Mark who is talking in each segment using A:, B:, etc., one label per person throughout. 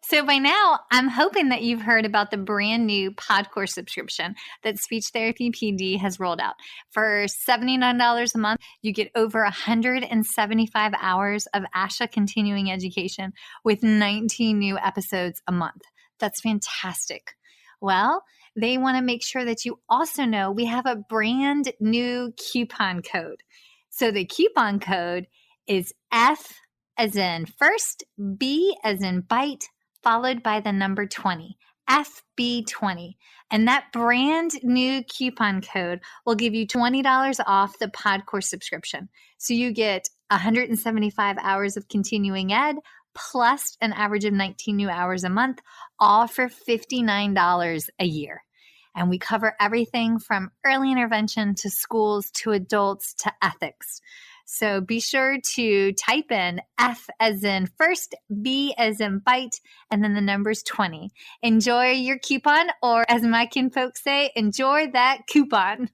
A: So by now, I'm hoping that you've heard about the brand new PodCourse subscription that Speech Therapy PD has rolled out. For $79 a month, you get over 175 hours of ASHA continuing education with 19 new episodes a month. That's fantastic. Well, they want to make sure that you also know we have a brand new coupon code. So the coupon code is F as in first, B as in bite, followed by the number 20, FB20. And that brand new coupon code will give you $20 off the PodCourse subscription. So you get 175 hours of continuing ed plus an average of 19 new hours a month, all for $59 a year. And we cover everything from early intervention to schools to adults to ethics. So be sure to type in F as in first, B as in bite, and then the number's 20. Enjoy your coupon, or as my kinfolk say, enjoy that coupon.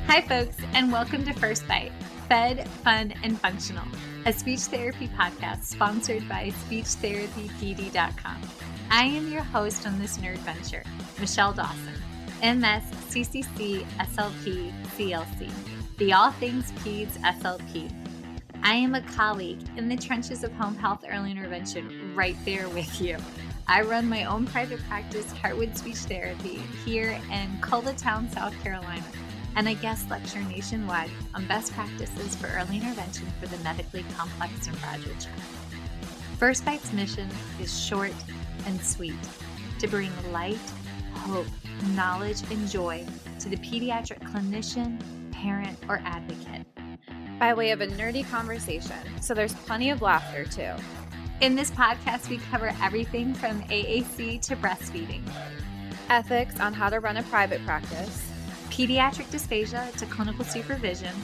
A: Hi, folks, and welcome to First Bite, Fed, Fun, and Functional, a speech therapy podcast sponsored by SpeechTherapyPD.com. I am your host on this nerd venture, Michelle Dawson, MS, CCC, SLP, CLC, the All Things Peds SLP. I am a colleague in the trenches of home health early intervention right there with you. I run my own private practice, Heartwood Speech Therapy, here in Coletown, South Carolina, and I guest lecture nationwide on best practices for early intervention for the medically complex and fragile child. First Bite's mission is short and sweet, to bring light, hope, knowledge, and joy to the pediatric clinician, parent, or advocate.
B: By way of a nerdy conversation, so there's plenty of laughter too.
A: In this podcast, we cover everything from AAC to breastfeeding,
B: ethics on how to run a private practice,
A: pediatric dysphagia to clinical supervision,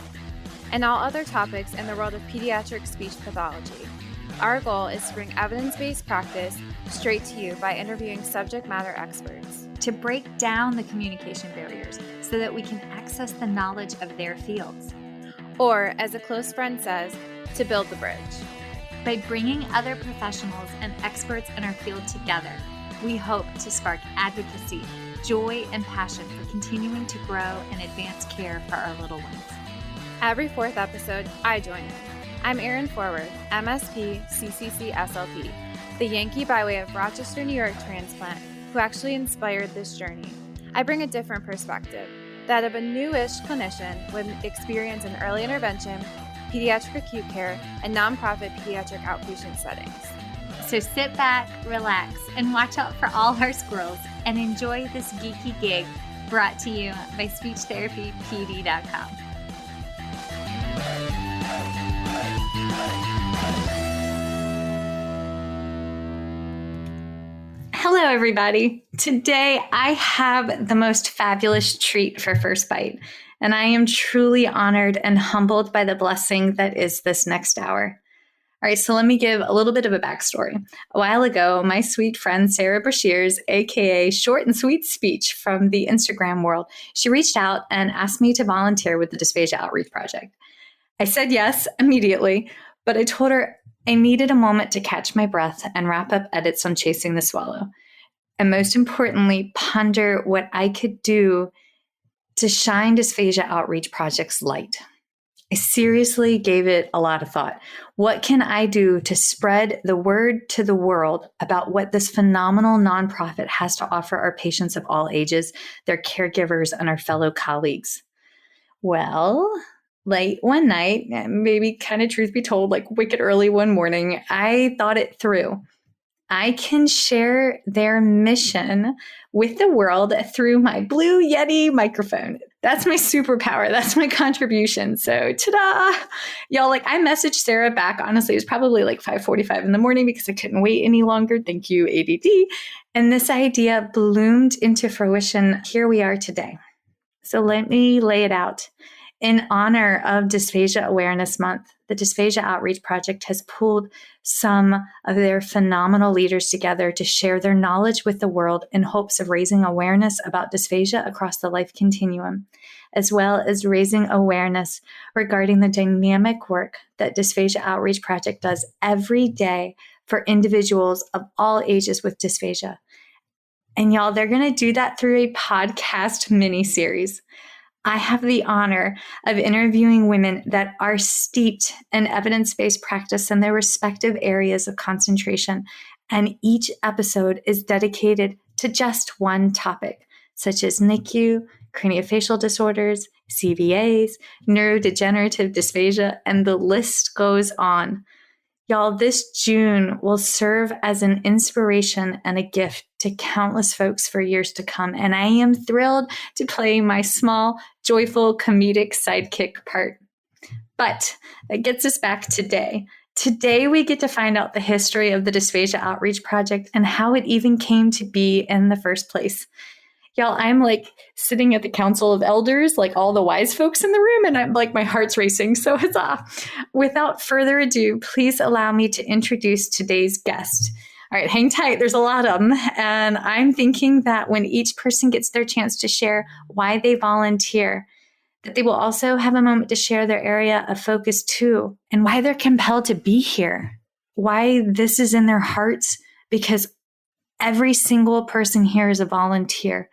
B: and all other topics in the world of pediatric speech pathology. Our goal is to bring evidence-based practice straight to you by interviewing subject matter experts.
A: To break down the communication barriers so that we can access the knowledge of their fields.
B: Or, as a close friend says, to build the bridge.
A: By bringing other professionals and experts in our field together, we hope to spark advocacy, joy, and passion for continuing to grow and advance care for our little ones.
B: Every fourth episode, I join in. I'm Erin Forward, MSP, CCC, SLP, the Yankee by way of Rochester, New York transplant who actually inspired this journey. I bring a different perspective, that of a newish clinician with experience in early intervention, pediatric acute care, and nonprofit pediatric outpatient settings.
A: So sit back, relax, and watch out for all our squirrels and enjoy this geeky gig brought to you by SpeechTherapyPD.com. Hello, everybody. Today, I have the most fabulous treat for First Bite, and I am truly honored and humbled by the blessing that is this next hour. All right, so let me give a little bit of a backstory. A while ago, my sweet friend Sarah Brashears, aka Short and Sweet Speech from the Instagram world, she reached out and asked me to volunteer with the Dysphagia Outreach Project. I said yes immediately, but I told her I needed a moment to catch my breath and wrap up edits on Chasing the Swallow. And most importantly, ponder what I could do to shine Dysphagia Outreach Project's light. I seriously gave it a lot of thought. What can I do to spread the word to the world about what this phenomenal nonprofit has to offer our patients of all ages, their caregivers, and our fellow colleagues? Well, late one night, maybe kind of truth be told, like wicked early one morning, I thought it through. I can share their mission with the world through my Blue Yeti microphone. That's my superpower. That's my contribution. So ta-da! Y'all, I messaged Sarah back. Honestly, it was probably 5:45 in the morning because I couldn't wait any longer. Thank you, ADD. And this idea bloomed into fruition. Here we are today. So let me lay it out. In honor of Dysphagia Awareness Month, the Dysphagia Outreach Project has pulled some of their phenomenal leaders together to share their knowledge with the world in hopes of raising awareness about dysphagia across the life continuum, as well as raising awareness regarding the dynamic work that Dysphagia Outreach Project does every day for individuals of all ages with dysphagia. And y'all, they're going to do that through a podcast mini-series. I have the honor of interviewing women that are steeped in evidence-based practice in their respective areas of concentration, and each episode is dedicated to just one topic, such as NICU, craniofacial disorders, CVAs, neurodegenerative dysphagia, and the list goes on. Y'all, this June will serve as an inspiration and a gift to countless folks for years to come. And I am thrilled to play my small, joyful, comedic sidekick part. But that gets us back today. Today, we get to find out the history of the Dysphagia Outreach Project and how it even came to be in the first place. Y'all, I'm like sitting at the Council of Elders, like all the wise folks in the room, and I'm like, my heart's racing. So huzzah. Without further ado, please allow me to introduce today's guest. All right, hang tight. There's a lot of them. And I'm thinking that when each person gets their chance to share why they volunteer, that they will also have a moment to share their area of focus too, and why they're compelled to be here, why this is in their hearts, because every single person here is a volunteer.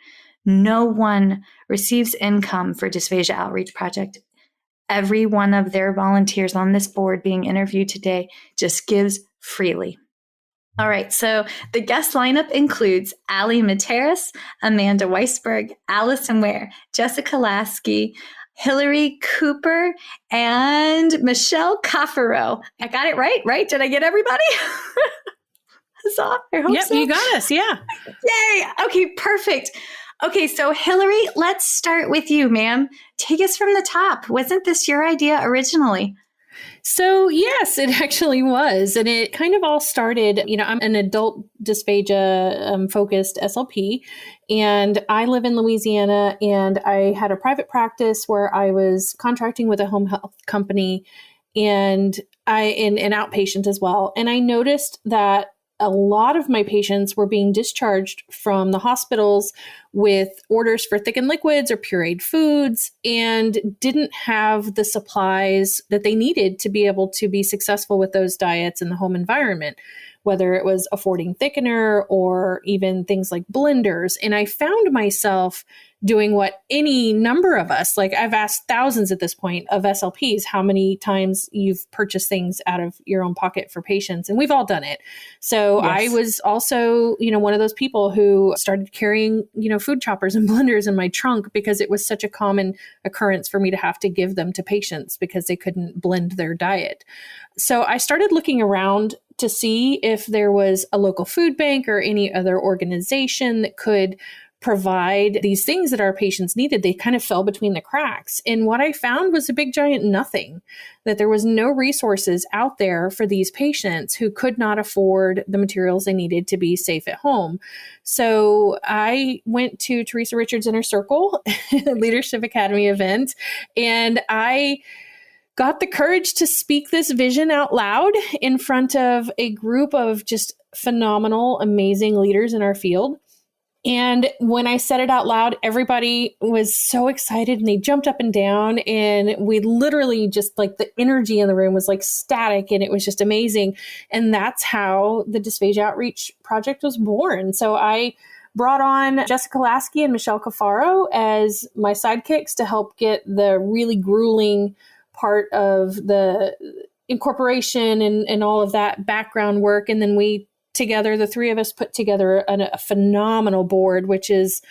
A: No one receives income for Dysphagia Outreach Project. Every one of their volunteers on this board being interviewed today just gives freely. All right, so the guest lineup includes Ali Materis, Amanda Weisberg, Allison Ware, Jessica Lasky, Hillary Cooper, and Michelle Caffaro. I got it right? Did I get everybody? Huzzah, I hope so.
C: Yep, you got us, yeah.
A: Yay, okay, perfect. Okay, so Hillary, let's start with you, ma'am. Take us from the top. Wasn't this your idea originally?
C: So yes, it actually was. And it kind of all started, I'm an adult dysphagia focused SLP, and I live in Louisiana, and I had a private practice where I was contracting with a home health company and an outpatient as well. And I noticed that a lot of my patients were being discharged from the hospitals with orders for thickened liquids or pureed foods and didn't have the supplies that they needed to be able to be successful with those diets in the home environment, whether it was affording thickener or even things like blenders. And I found myself doing what any number of us, like I've asked thousands at this point of SLPs, how many times you've purchased things out of your own pocket for patients. And we've all done it. So yes. I was also, one of those people who started carrying, food choppers and blenders in my trunk because it was such a common occurrence for me to have to give them to patients because they couldn't blend their diet. So I started looking around to see if there was a local food bank or any other organization that could provide these things that our patients needed. They kind of fell between the cracks. And what I found was a big giant nothing, that there was no resources out there for these patients who could not afford the materials they needed to be safe at home. So I went to Teresa Richards' Inner Circle Leadership Academy event, and I got the courage to speak this vision out loud in front of a group of just phenomenal, amazing leaders in our field. And when I said it out loud, everybody was so excited and they jumped up and down, and we literally just like the energy in the room was like static, and it was just amazing. And that's how the Dysphagia Outreach Project was born. So I brought on Jessica Lasky and Michelle Caffaro as my sidekicks to help get the really grueling part of the incorporation and all of that background work. And then together, the three of us put together a phenomenal board, which is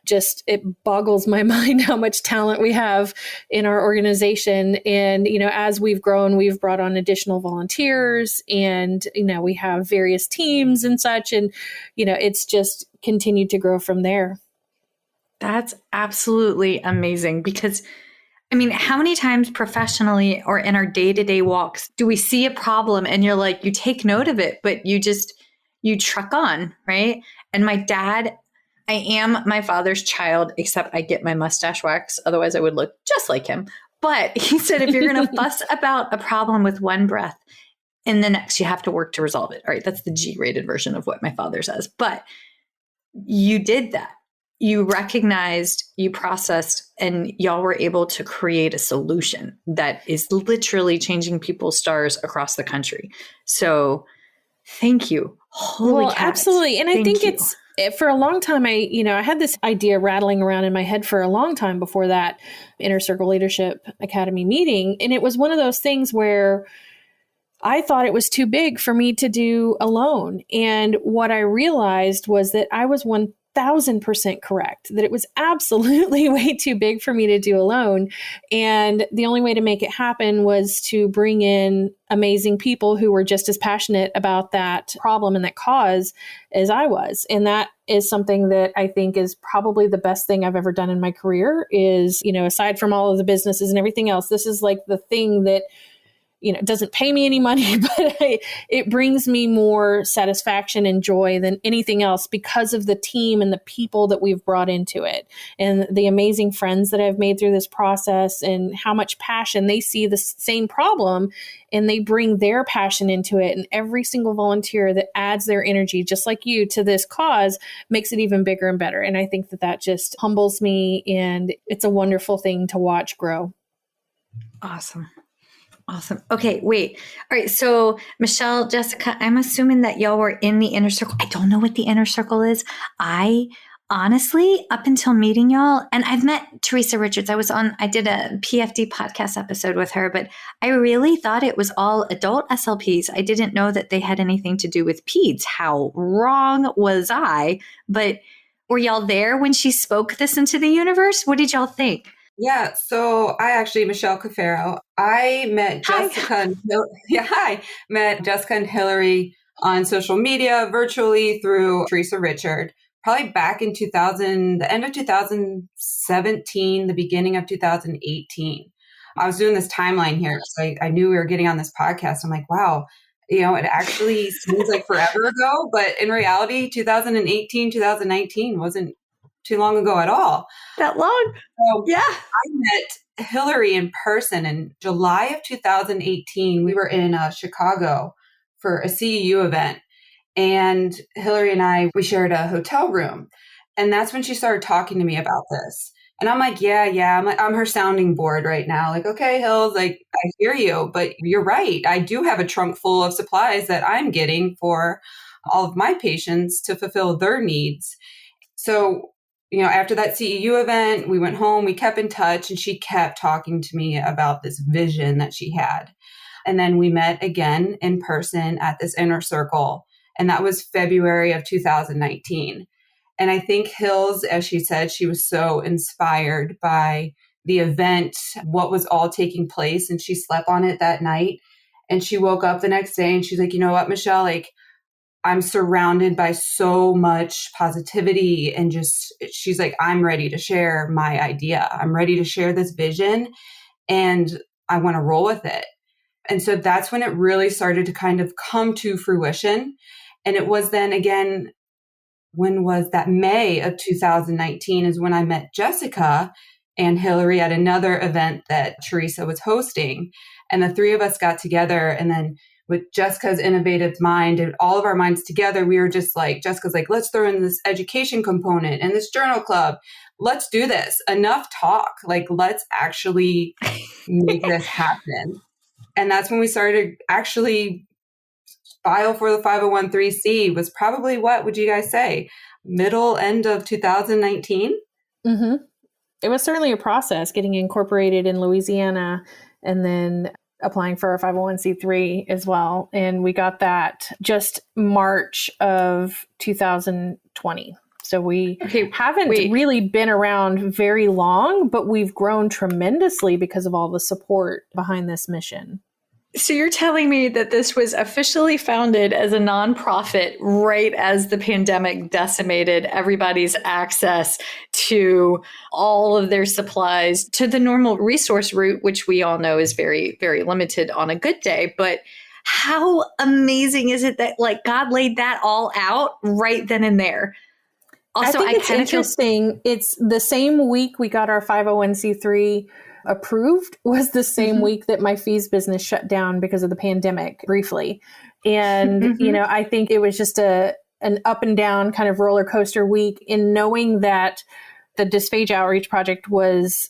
C: just, it boggles my mind how much talent we have in our organization. And, as we've grown, we've brought on additional volunteers, and, we have various teams and such. And, it's just continued to grow from there.
A: That's absolutely amazing, because how many times professionally or in our day-to-day walks do we see a problem and you're like, you take note of it, but you truck on, right? And my dad, I am my father's child, except I get my mustache waxed. Otherwise I would look just like him. But he said, if you're going to fuss about a problem with one breath, in the next, you have to work to resolve it. All right. That's the G-rated version of what my father says. But you did that. You recognized, you processed, and y'all were able to create a solution that is literally changing people's stars across the country. So thank you. Holy cats.
C: Absolutely. And I
A: Thank
C: think
A: you.
C: it's for a long time, I had this idea rattling around in my head for a long time before that Inner Circle Leadership Academy meeting. And it was one of those things where I thought it was too big for me to do alone. And what I realized was that I was 1000% correct, that it was absolutely way too big for me to do alone. And the only way to make it happen was to bring in amazing people who were just as passionate about that problem and that cause as I was. And that is something that I think is probably the best thing I've ever done in my career is, aside from all of the businesses and everything else, this is like the thing that it doesn't pay me any money, but it brings me more satisfaction and joy than anything else because of the team and the people that we've brought into it and the amazing friends that I've made through this process and how much passion they see the same problem and they bring their passion into it. And every single volunteer that adds their energy, just like you, to this cause makes it even bigger and better. And I think that just humbles me and it's a wonderful thing to watch grow.
A: Awesome. Okay, wait. All right. So Michelle, Jessica, I'm assuming that y'all were in the inner circle. I don't know what the inner circle is. I honestly, up until meeting y'all, and I've met Teresa Richards. I did a PFD podcast episode with her, but I really thought it was all adult SLPs. I didn't know that they had anything to do with peds. How wrong was I? But were y'all there when she spoke this into the universe? What did y'all think?
D: Yeah, so Michelle Cafaro, I met Jessica met Jessica and Hillary on social media virtually through Teresa Richard, probably back in the end of 2017, the beginning of 2018. I was doing this timeline here, so I knew we were getting on this podcast. I'm like, wow, it actually seems like forever ago, but in reality, 2018, 2019 wasn't too long ago at all.
A: That long?
D: So yeah. I met Hillary in person in July of 2018. We were in Chicago for a CEU event. And Hillary and we shared a hotel room. And that's when she started talking to me about this. And I'm like, yeah. I'm her sounding board right now. Like, okay, Hills, like, I hear you, but you're right. I do have a trunk full of supplies that I'm getting for all of my patients to fulfill their needs. So after that CEU event, we went home, we kept in touch, and she kept talking to me about this vision that she had. And then we met again in person at this inner circle. And that was February of 2019. And I think Hills, as she said, she was so inspired by the event, what was all taking place. And she slept on it that night. And she woke up the next day and she's like, you know what, Michelle, like, I'm surrounded by so much positivity and she's like, I'm ready to share my idea. I'm ready to share this vision and I want to roll with it. And so that's when it really started to kind of come to fruition. And it was then again, when was that? May of 2019 is when I met Jessica and Hillary at another event that Teresa was hosting. And the three of us got together and then with Jessica's innovative mind and all of our minds together, we were just like, Jessica's like, let's throw in this education component and this journal club. Let's do this. Enough talk. Like, let's actually make this happen. And that's when we started actually file for the 501(c) was probably, what would you guys say? End of 2019?
C: Mm-hmm. It was certainly a process getting incorporated in Louisiana and then applying for our 501(c)(3) as well. And we got that just March of 2020. So we haven't really been around very long, but we've grown tremendously because of all the support behind this mission.
A: So you're telling me that this was officially founded as a nonprofit right as the pandemic decimated everybody's access to all of their supplies, to the normal resource route, which we all know is very, very limited on a good day. But how amazing is it that like God laid that all out right then and there? Also,
C: I think it's interesting. It's the same week we got our 501(c)(3 approved was the same week that my fees business shut down because of the pandemic briefly. And, I think it was just an up and down kind of roller coaster week in knowing that the Dysphagia Outreach Project was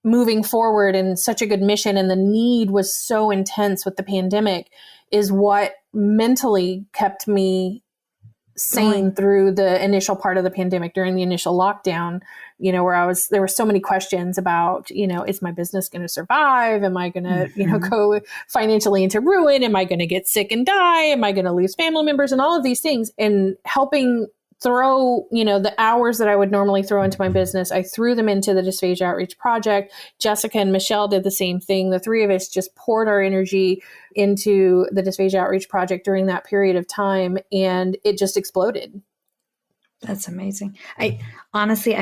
C: moving forward in such a good mission and the need was so intense with the pandemic is what mentally kept me sane through the initial part of the pandemic during the initial lockdown, where there were so many questions about, is my business going to survive? Am I going to, go financially into ruin? Am I going to get sick and die? Am I going to lose family members and all of these things? And helping throw, the hours that I would normally throw into my business, I threw them into the Dysphagia Outreach Project. Jessica and Michelle did the same thing. The three of us just poured our energy into the Dysphagia Outreach Project during that period of time, and it just exploded.
A: That's amazing. I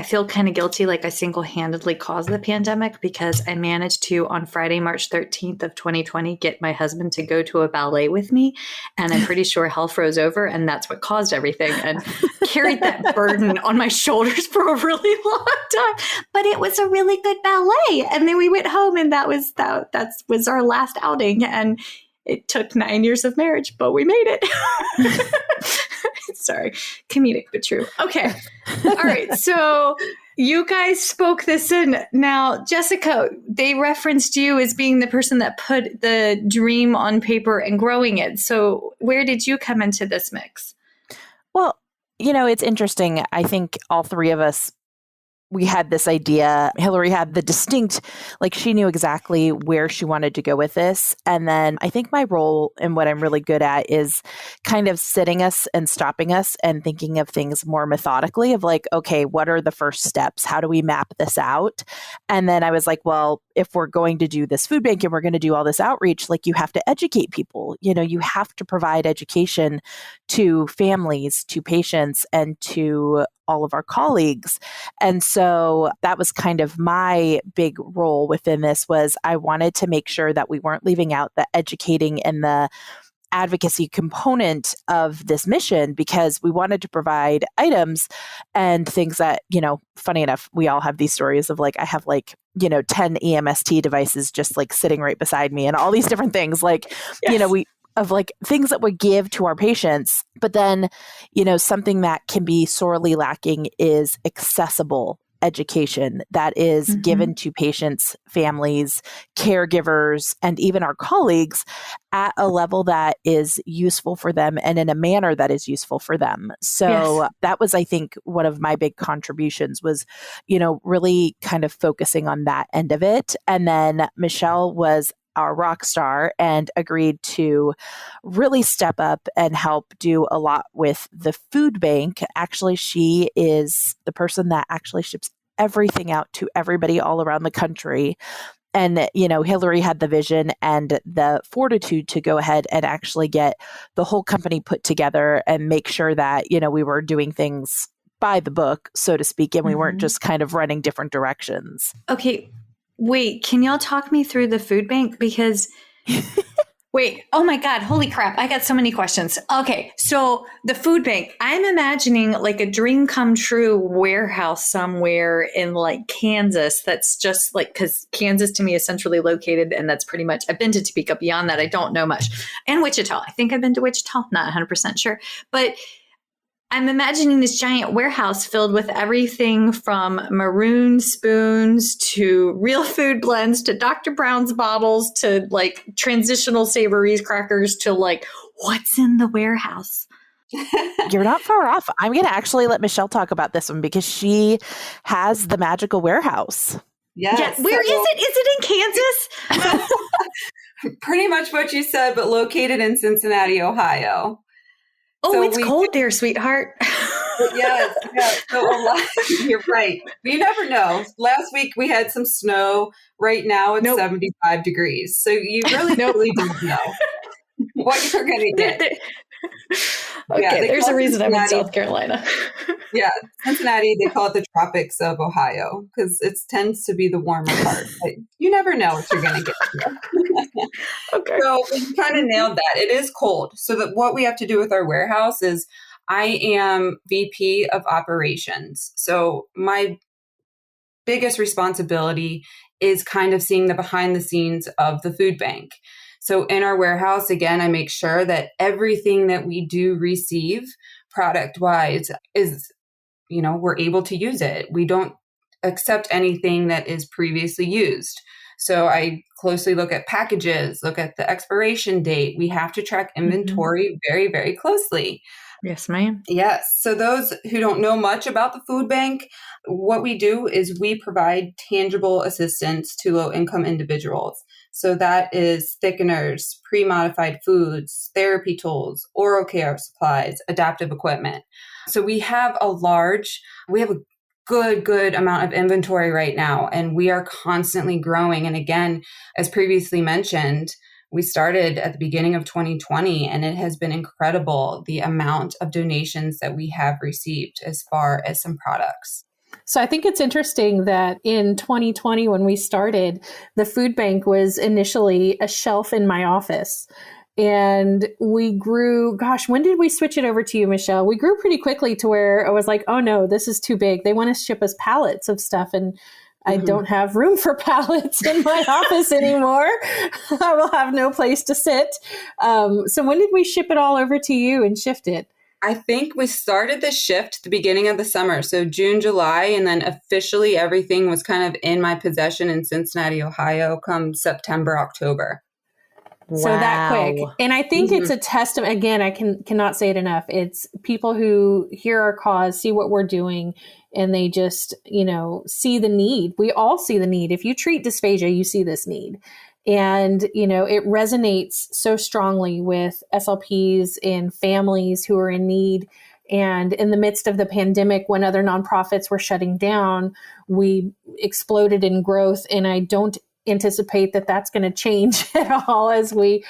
A: feel kind of guilty, like I single-handedly caused the pandemic because I managed to, on Friday, March 13th of 2020, get my husband to go to a ballet with me. And I'm pretty sure hell froze over, and that's what caused everything, and carried that burden on my shoulders for a really long time. But it was a really good ballet. And then we went home, and that was our last outing. And it took 9 years of marriage, but we made it. Sorry, comedic, but true. Okay. All right. So you guys spoke this in. Now, Jessica, they referenced you as being the person that put the dream on paper and growing it. So where did you come into this mix?
E: Well, it's interesting. I think all three of us, we had this idea. Hillary had the distinct, she knew exactly where she wanted to go with this. And then I think my role and what I'm really good at is kind of sitting us and stopping us and thinking of things more methodically of okay, what are the first steps? How do we map this out? And then I was like, well, if we're going to do this food bank and we're going to do all this outreach, you have to educate people. You have to provide education to families, to patients, and to all of our colleagues. And so that was kind of my big role within this was I wanted to make sure that we weren't leaving out the educating and the advocacy component of this mission because we wanted to provide items and things that, funny enough, we all have these stories of I have 10 EMST devices just sitting right beside me and all these different things things that we give to our patients. But then, something that can be sorely lacking is accessible education that is given to patients, families, caregivers, and even our colleagues at a level that is useful for them and in a manner that is useful for them. So that was, I think, one of my big contributions was, really kind of focusing on that end of it. And then Michelle was our rock star and agreed to really step up and help do a lot with the food bank. Actually, she is the person that actually ships everything out to everybody all around the country. And, Hillary had the vision and the fortitude to go ahead and actually get the whole company put together and make sure that, we were doing things by the book, so to speak, and we weren't just kind of running different directions.
A: Okay. Wait, can y'all talk me through the food bank? Because, oh my God, holy crap. I got so many questions. Okay, so the food bank, I'm imagining a dream come true warehouse somewhere in Kansas. That's just because Kansas to me is centrally located and that's pretty much, I've been to Topeka. Beyond that, I don't know much. And Wichita, I think I've been to Wichita, not 100% sure. But I'm imagining this giant warehouse filled with everything from maroon spoons to real food blends to Dr. Brown's bottles to transitional savories crackers to what's in the warehouse.
E: You're not far off. I'm going to actually let Michelle talk about this one because she has the magical warehouse.
D: Yes.
A: Yeah. Where is it? Is it in Kansas?
D: Pretty much what you said, but located in Cincinnati, Ohio.
A: Oh, so it's cold there, sweetheart.
D: Yes. So you're right. But you never know. Last week we had some snow. Right now it's 75 degrees. So you really don't know what you're going to get.
A: Okay, there's a reason I'm in South Carolina.
D: Yeah, Cincinnati, they call it the tropics of Ohio because it tends to be the warmer part. But you never know what you're going to get.
A: Okay.
D: So you kind of nailed that. It is cold. So that what we have to do with our warehouse is I am VP of operations. So my biggest responsibility is kind of seeing the behind the scenes of the food bank. So in our warehouse, again, I make sure that everything that we do receive product wise is, we're able to use it. We don't accept anything that is previously used. So I closely look at packages, look at the expiration date. We have to track inventory very, very closely.
A: Yes, ma'am.
D: Yes. So those who don't know much about the food bank, what we do is we provide tangible assistance to low-income individuals. So that is thickeners, pre-modified foods, therapy tools, oral care supplies, adaptive equipment. So we have a good amount of inventory right now, and we are constantly growing. And again, as previously mentioned, we started at the beginning of 2020, and it has been incredible the amount of donations that we have received as far as some products.
C: So I think it's interesting that in 2020, when we started, the food bank was initially a shelf in my office. And we grew, when did we switch it over to you, Michelle? We grew pretty quickly to where I was like, oh no, this is too big. They want to ship us pallets of stuff. And I don't have room for pallets in my office anymore. I will have no place to sit. So when did we ship it all over to you and shift it?
D: I think we started the shift the beginning of the summer. So June, July, and then officially everything was kind of in my possession in Cincinnati, Ohio come September, October.
C: Wow. So that quick. And I think it's a testament. Again, I cannot say it enough. It's people who hear our cause, see what we're doing, and they just, see the need. We all see the need. If you treat dysphagia, you see this need. And, it resonates so strongly with SLPs and families who are in need. And in the midst of the pandemic, when other nonprofits were shutting down, we exploded in growth. And I don't anticipate that that's going to change at all as we,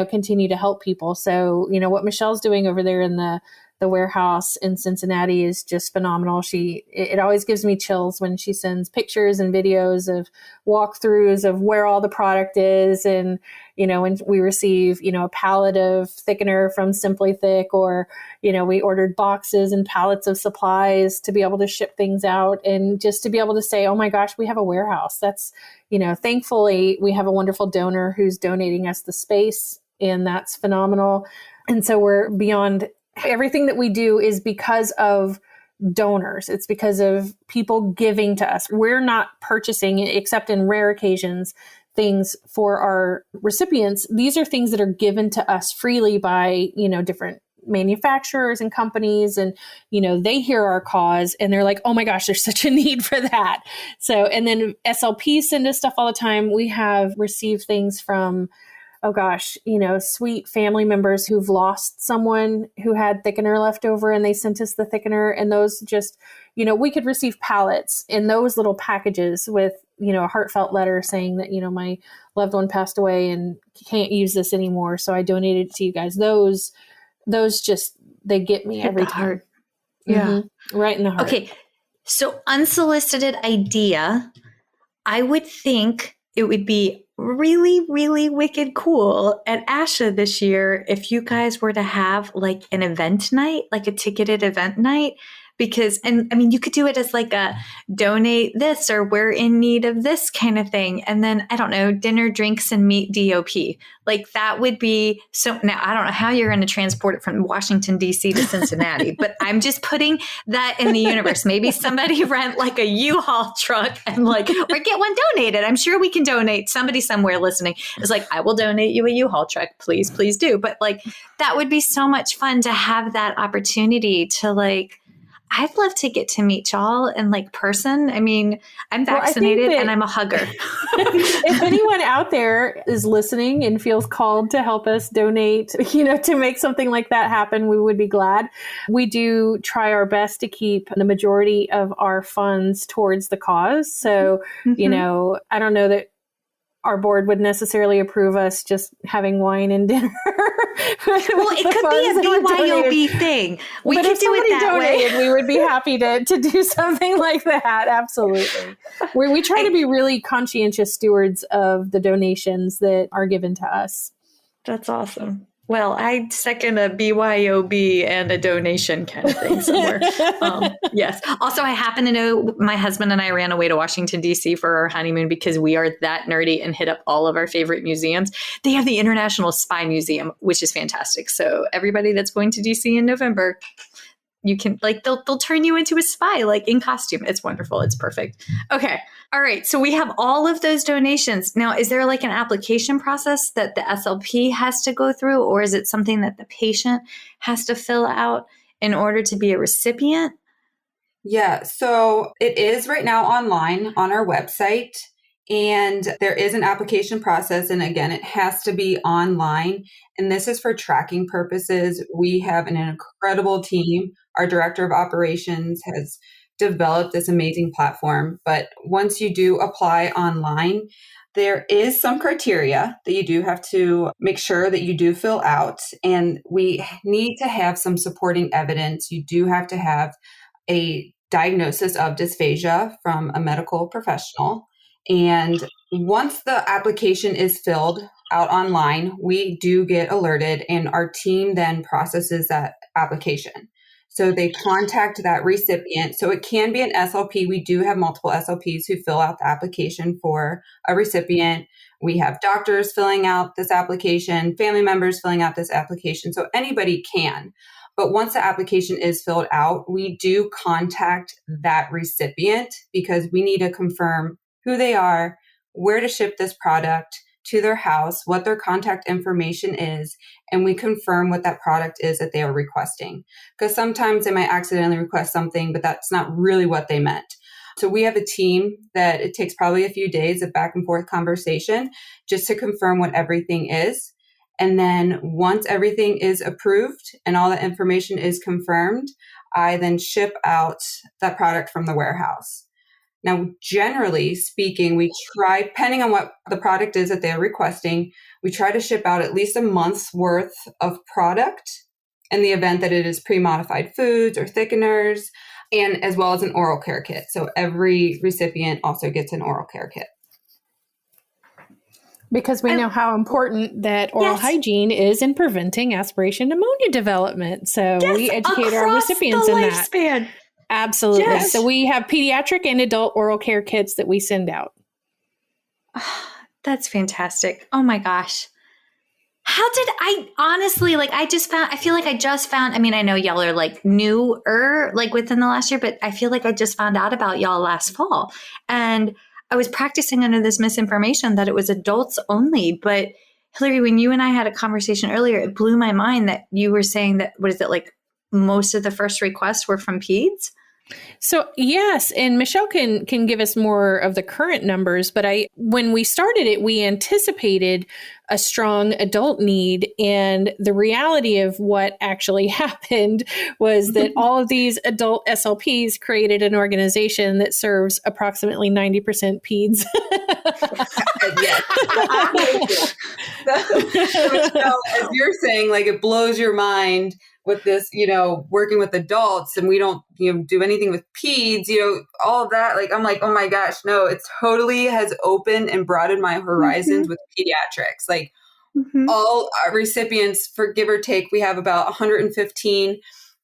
C: continue to help people. So, what Michelle's doing over there in the warehouse in Cincinnati is just phenomenal. It always gives me chills when she sends pictures and videos of walkthroughs of where all the product is. And, when we receive, a pallet of thickener from Simply Thick, or, we ordered boxes and pallets of supplies to be able to ship things out, and just to be able to say, oh my gosh, we have a warehouse. That's, thankfully we have a wonderful donor who's donating us the space, and that's phenomenal. And so we're beyond. Everything that we do is because of donors. It's because of people giving to us. We're not purchasing, except in rare occasions, things for our recipients. These are things that are given to us freely by, different manufacturers and companies. And, they hear our cause and they're like, oh my gosh, there's such a need for that. So, and then SLPs send us stuff all the time. We have received things from sweet family members who've lost someone who had thickener left over, and they sent us the thickener, and those just, we could receive pallets in those little packages with, a heartfelt letter saying that, my loved one passed away and can't use this anymore. So I donated it to you guys. Those just, they get me every time.
A: Heart. Yeah.
C: Right in the heart.
A: Okay. So unsolicited idea, I would think it would be really, really wicked cool at ASHA this year if you guys were to have like an event night, like a ticketed event night, because, and I mean, you could do it as like a donate this, or we're in need of this kind of thing. And then, I don't know, dinner, drinks, and meet DOP. Like that would be so, now I don't know how you're going to transport it from Washington, DC to Cincinnati, but I'm just putting that in the universe. Maybe somebody rent like a U-Haul truck and like, or get one donated. I'm sure we can donate. Somebody somewhere listening is like, I will donate you a U-Haul truck. Please, please do. But like, that would be so much fun to have that opportunity to like, I'd love to get to meet y'all in like person. I mean, I'm vaccinated and I'm a hugger.
C: If anyone out there is listening and feels called to help us donate, to make something like that happen, we would be glad. We do try our best to keep the majority of our funds towards the cause. So, I don't know that our board would necessarily approve us just having wine and dinner.
A: Well, it could be a BYOB thing. We could do it that
C: donated,
A: way.
C: We would be happy to do something like that. Absolutely. We try to be really conscientious stewards of the donations that are given to us.
A: That's awesome. Well, I second a BYOB and a donation kind of thing somewhere. Yes. Also, I happen to know my husband and I ran away to Washington, D.C. for our honeymoon because we are that nerdy and hit up all of our favorite museums. They have the International Spy Museum, which is fantastic. So everybody that's going to D.C. in November, you can they'll turn you into a spy in costume. It's wonderful. It's perfect. Okay. All right. So we have all of those donations. Now, is there an application process that the SLP has to go through, or is it something that the patient has to fill out in order to be a recipient?
D: Yeah, so it is right now online on our website, and there is an application process. And again, it has to be online. And this is for tracking purposes. We have an incredible team. Our director of operations has developed this amazing platform. But once you do apply online, there is some criteria that you do have to make sure that you do fill out. And we need to have some supporting evidence. You do have to have a diagnosis of dysphagia from a medical professional. And once the application is filled out online, we do get alerted, and our team then processes that application. So they contact that recipient. So it can be an SLP. We do have multiple SLPs who fill out the application for a recipient. We have doctors filling out this application, family members filling out this application. So anybody can. But once the application is filled out, we do contact that recipient because we need to confirm who they are, where to ship this product to their house, what their contact information is, and we confirm what that product is that they are requesting. Because sometimes they might accidentally request something, but that's not really what they meant. So we have a team that it takes probably a few days of back and forth conversation just to confirm what everything is. And then once everything is approved and all the information is confirmed, I then ship out that product from the warehouse. Now, generally speaking, we try, depending on what the product is that they're requesting, we try to ship out at least a month's worth of product in the event that it is pre-modified foods or thickeners, and as well as an oral care kit. So every recipient also gets an oral care kit.
C: Because we know how important that oral hygiene is in preventing aspiration pneumonia development. So we educate our recipients in that. Lifespan. Absolutely. Yes. So we have pediatric and adult oral care kits that we send out.
A: Oh, that's fantastic. Oh my gosh. How did I honestly, I feel like I just found, I know y'all are newer, within the last year, but I feel like I just found out about y'all last fall. And I was practicing under this misinformation that it was adults only. But Hillary, when you and I had a conversation earlier, it blew my mind that you were saying that, most of the first requests were from peds?
C: So yes, and Michelle can give us more of the current numbers, but when we started it, we anticipated a strong adult need, and the reality of what actually happened was that all of these adult SLPs created an organization that serves approximately 90% peds.
D: So, as you're saying, it blows your mind with this, working with adults, and we don't, do anything with peds, all of that. I'm like, oh my gosh, no, it totally has opened and broadened my horizons with pediatrics. All our recipients, for give or take, we have about 115,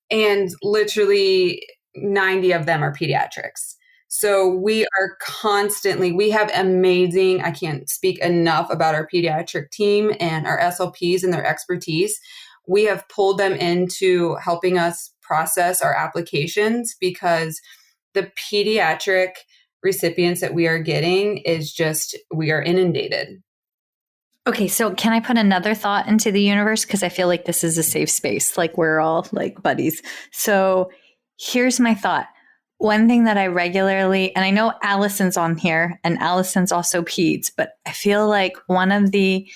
D: and literally 90 of them are pediatrics. So we have amazing, I can't speak enough about our pediatric team and our SLPs and their expertise. We have pulled them into helping us process our applications because the pediatric recipients that we are getting is just, we are inundated.
A: Okay, so can I put another thought into the universe? Because I feel like this is a safe space. We're all buddies. So here's my thought. One thing that I regularly, and I know Allison's on here, and Allison's also peds, but I feel like one of the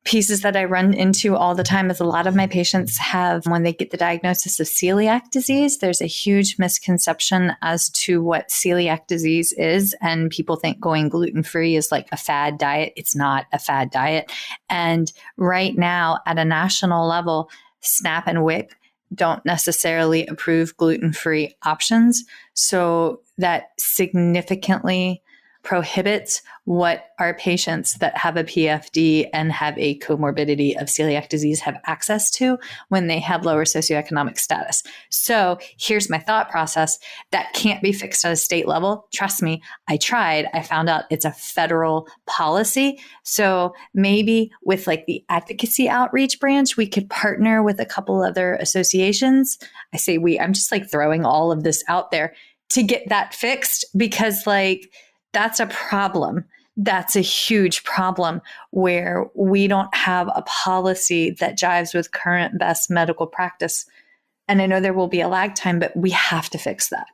A: pieces that I run into all the time is a lot of my patients have, when they get the diagnosis of celiac disease, there's a huge misconception as to what celiac disease is. And people think going gluten-free is a fad diet. It's not a fad diet. And right now at a national level, SNAP and WIC don't necessarily approve gluten-free options. So that significantly prohibits what our patients that have a PFD and have a comorbidity of celiac disease have access to when they have lower socioeconomic status. So here's my thought process. That can't be fixed at a state level. Trust me, I tried. I found out it's a federal policy. So maybe with like the advocacy outreach branch, we could partner with a couple other associations. I say we, I'm just like throwing all of this out there to get that fixed, because like that's a problem. That's a huge problem where we don't have a policy that jives with current best medical practice. And I know there will be a lag time, but we have to fix that.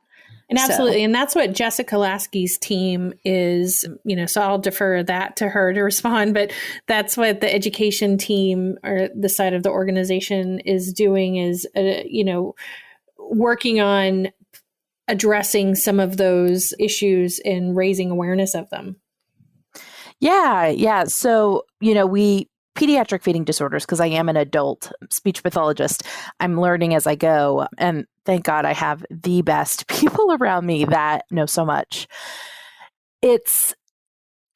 C: And absolutely. And that's what Jessica Lasky's team is, so I'll defer that to her to respond, but that's what the education team or the side of the organization is doing is, working on addressing some of those issues and raising awareness of them.
E: Yeah. So, we pediatric feeding disorders, because I am an adult speech pathologist, I'm learning as I go. And thank God I have the best people around me that know so much. It's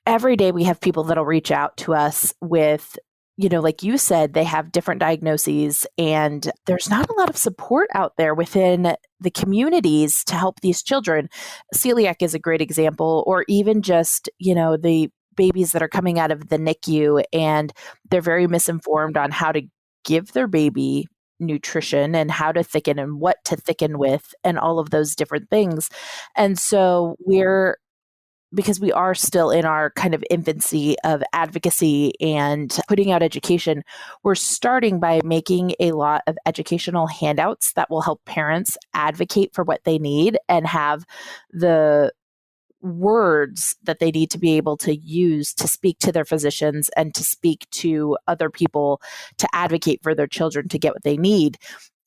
E: every day we have people that'll reach out to us with, like you said, they have different diagnoses, and there's not a lot of support out there within the communities to help these children. Celiac is a great example, or even just, the babies that are coming out of the NICU and they're very misinformed on how to give their baby nutrition and how to thicken and what to thicken with and all of those different things. And so because we are still in our kind of infancy of advocacy and putting out education, we're starting by making a lot of educational handouts that will help parents advocate for what they need and have the words that they need to be able to use to speak to their physicians and to speak to other people to advocate for their children to get what they need.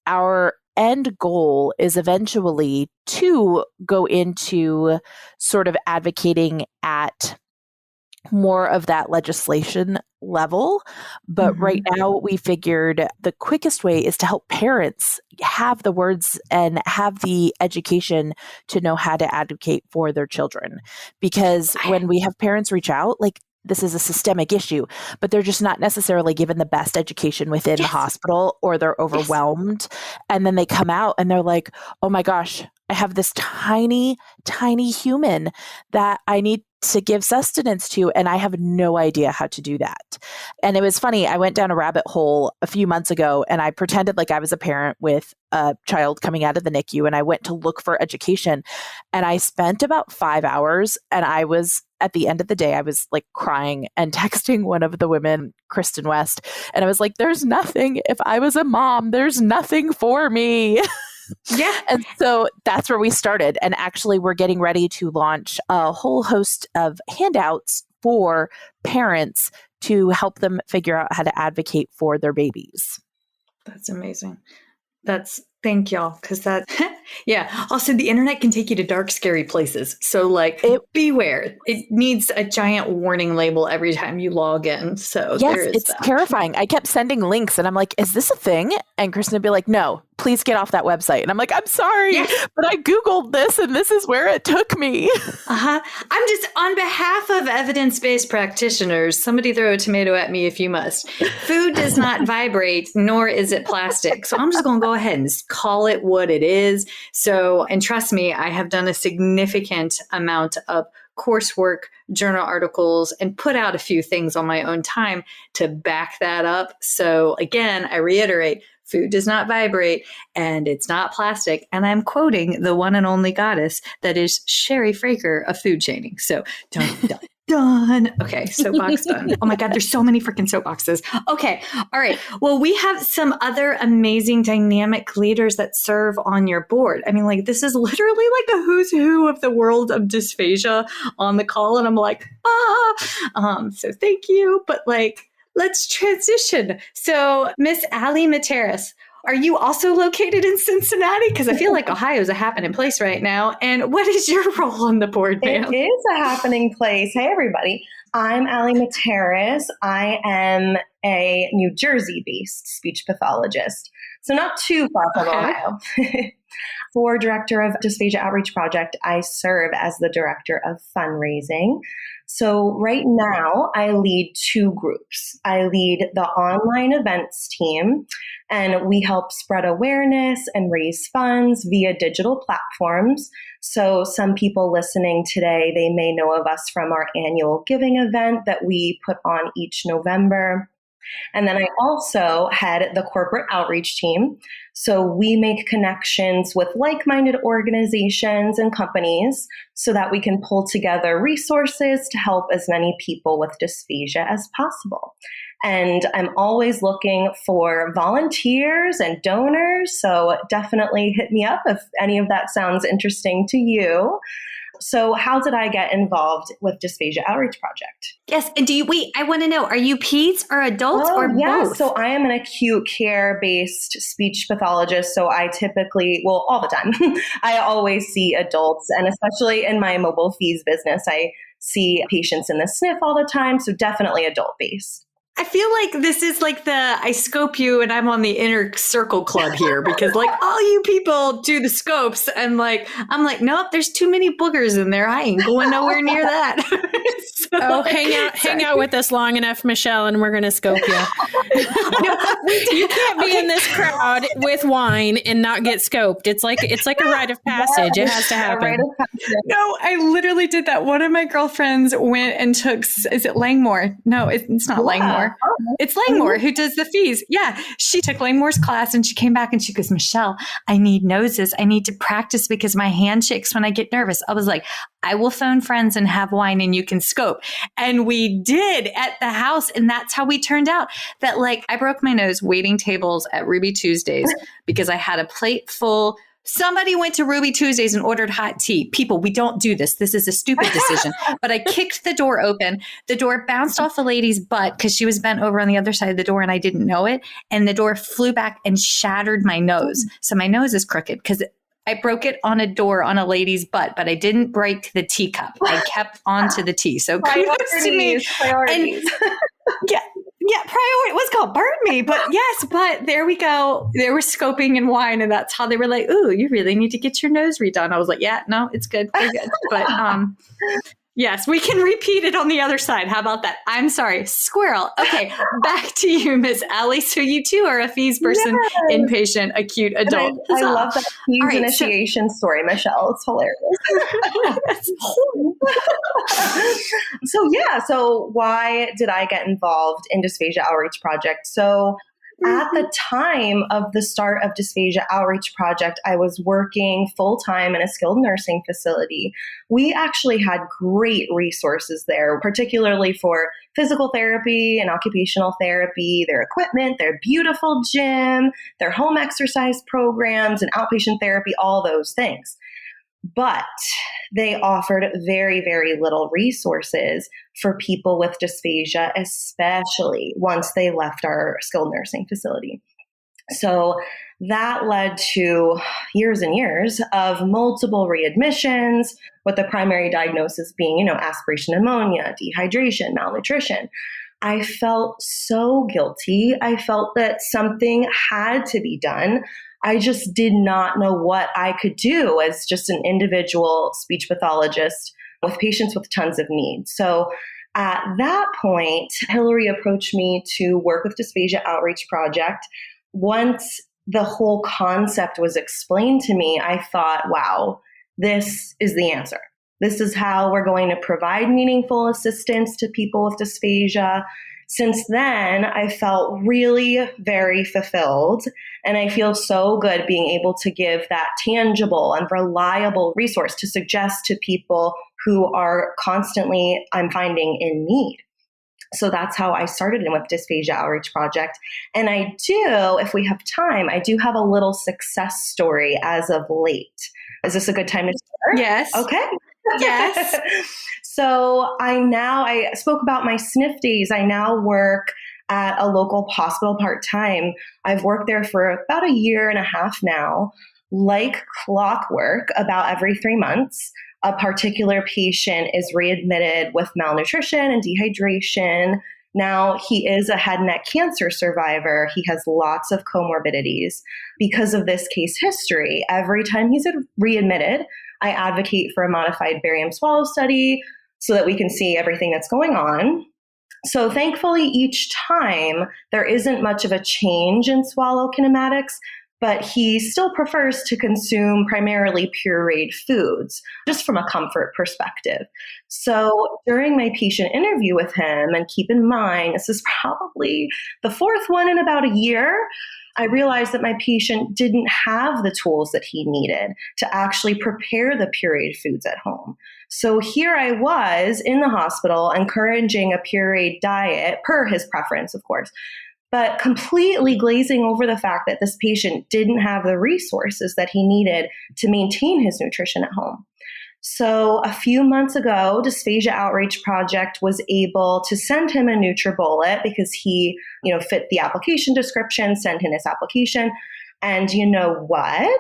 E: Our end goal is eventually to go into sort of advocating at more of that legislation level. But right now we figured the quickest way is to help parents have the words and have the education to know how to advocate for their children. Because when we have parents reach out, like, this is a systemic issue, but they're just not necessarily given the best education within the hospital, or they're overwhelmed. And then they come out and they're like, oh my gosh, I have this tiny, tiny human that I need to give sustenance to, and I have no idea how to do that. And it was funny. I went down a rabbit hole a few months ago and I pretended like I was a parent with a child coming out of the NICU, and I went to look for education, and I spent about 5 hours, and at the end of the day, I was like crying and texting one of the women, Kristen West, and I was like, there's nothing. If I was a mom, there's nothing for me.
A: Yeah.
E: And so that's where we started. And actually, we're getting ready to launch a whole host of handouts for parents to help them figure out how to advocate for their babies.
A: That's amazing. Thank y'all. Cause yeah. Also, the internet can take you to dark, scary places. So beware. It needs a giant warning label every time you log in. So
E: yes,
A: there is
E: it's
A: that.
E: Terrifying. I kept sending links and I'm like, is this a thing? And Kristen would be like, no, please get off that website. And I'm like, I'm sorry, but I Googled this and this is where it took me.
A: I'm just, on behalf of evidence-based practitioners, somebody throw a tomato at me if you must. Food does not vibrate, nor is it plastic. So I'm just going to go ahead and call it what it is. So, and trust me, I have done a significant amount of coursework, journal articles, and put out a few things on my own time to back that up. So again, I reiterate, food does not vibrate and it's not plastic. And I'm quoting the one and only goddess that is Sherry Fraker of food chaining. So done. Okay, soapbox done. Oh my God, there's so many freaking soapboxes. Okay, all right. Well, we have some other amazing dynamic leaders that serve on your board. I mean, this is literally like a who's who of the world of dysphagia on the call. And I'm like, so thank you. But let's transition. So Miss Allie Materis, are you also located in Cincinnati? Because I feel like Ohio is a happening place right now. And what is your role on the board, ma'am?
F: It is a happening place. Hey, everybody. I'm Allie Materis. I am a New Jersey-based speech pathologist. So not too far from Ohio. For Director of Dysphagia Outreach Project, I serve as the Director of Fundraising. So right now, I lead 2 groups. I lead the online events team, and we help spread awareness and raise funds via digital platforms. So some people listening today, they may know of us from our annual giving event that we put on each November. And then I also head the corporate outreach team. So we make connections with like-minded organizations and companies so that we can pull together resources to help as many people with dysphagia as possible. And I'm always looking for volunteers and donors. So definitely hit me up if any of that sounds interesting to you. So how did I get involved with Dysphagia Outreach Project?
A: Yes. And I want to know, are you peds or adults or both?
F: So I am an acute care-based speech pathologist. So I typically, all the time, I always see adults. And especially in my mobile fees business, I see patients in the SNF all the time. So definitely adult-based.
A: I feel like this is like I scope you and I'm on the inner circle club here because like all you people do the scopes and I'm like, nope, there's too many boogers in there. I ain't going nowhere near that.
C: Hang out with us long enough, Michelle, and we're going to scope you. You can't be in this crowd with wine and not get scoped. It's like a rite of passage. It has to happen.
A: No, I literally did that. One of my girlfriends went and took, is it Langmore? No, it's not Langmore. It's Langmore who does the fees. Yeah. She took Langmore's class and she came back and she goes, Michelle, I need noses. I need to practice because my hand shakes when I get nervous. I was like, I will phone friends and have wine and you can scope. And we did at the house. And that's how we turned out that I broke my nose waiting tables at Ruby Tuesdays because I had a plate full. Somebody went to Ruby Tuesdays and ordered hot tea. People, we don't do this. This is a stupid decision. But I kicked the door open. The door bounced off a lady's butt because she was bent over on the other side of the door and I didn't know it. And the door flew back and shattered my nose. So my nose is crooked because I broke it on a door on a lady's butt, but I didn't break the teacup. I kept onto the tea. So kudos to me.
F: Priorities.
A: Yeah, priority. It was called Burn Me, but yes, but there we go. They were scoping in wine, and that's how they were like, "Ooh, you really need to get your nose redone." I was like, "Yeah, no, it's good, we're good." But yes, we can repeat it on the other side. How about that? I'm sorry, squirrel. Okay, back to you, Miss Allie. So you too are a fees person, inpatient, acute adult.
F: I love that fees initiation story, Michelle. It's hilarious. So why did I get involved in Dysphagia Outreach Project? So at the time of the start of Dysphagia Outreach Project, I was working full-time in a skilled nursing facility. We actually had great resources there, particularly for physical therapy and occupational therapy, their equipment, their beautiful gym, their home exercise programs, and outpatient therapy, all those things. But they offered very, very little resources for people with dysphagia, especially once they left our skilled nursing facility. So that led to years and years of multiple readmissions, with the primary diagnosis being, aspiration pneumonia, dehydration, malnutrition. I felt so guilty. I felt that something had to be done. I just did not know what I could do as just an individual speech pathologist with patients with tons of needs. So at that point, Hillary approached me to work with Dysphagia Outreach Project. Once the whole concept was explained to me, I thought, wow, this is the answer. This is how we're going to provide meaningful assistance to people with dysphagia. Since then, I felt really very fulfilled, and I feel so good being able to give that tangible and reliable resource to suggest to people who are constantly, I'm finding, in need. So that's how I started in with Dysphagia Outreach Project. And I do, if we have time, I do have a little success story as of late. Is this a good time to start?
A: Yes.
F: Okay.
A: Yes.
F: So I spoke about my SNF days. I now work at a local hospital part-time. I've worked there for about a year and a half now. Like clockwork, about every 3 months, a particular patient is readmitted with malnutrition and dehydration. Now, he is a head and neck cancer survivor. He has lots of comorbidities. Because of this case history, every time he's readmitted, I advocate for a modified barium swallow study so that we can see everything that's going on. So thankfully, each time there isn't much of a change in swallow kinematics, but he still prefers to consume primarily pureed foods, just from a comfort perspective. So during my patient interview with him, and keep in mind, this is probably the fourth one in about a year, I realized that my patient didn't have the tools that he needed to actually prepare the pureed foods at home. So here I was in the hospital encouraging a pureed diet per his preference, of course, but completely glazing over the fact that this patient didn't have the resources that he needed to maintain his nutrition at home. So a few months ago, Dysphagia Outreach Project was able to send him a NutriBullet because he, fit the application description, send in his application. And you know what?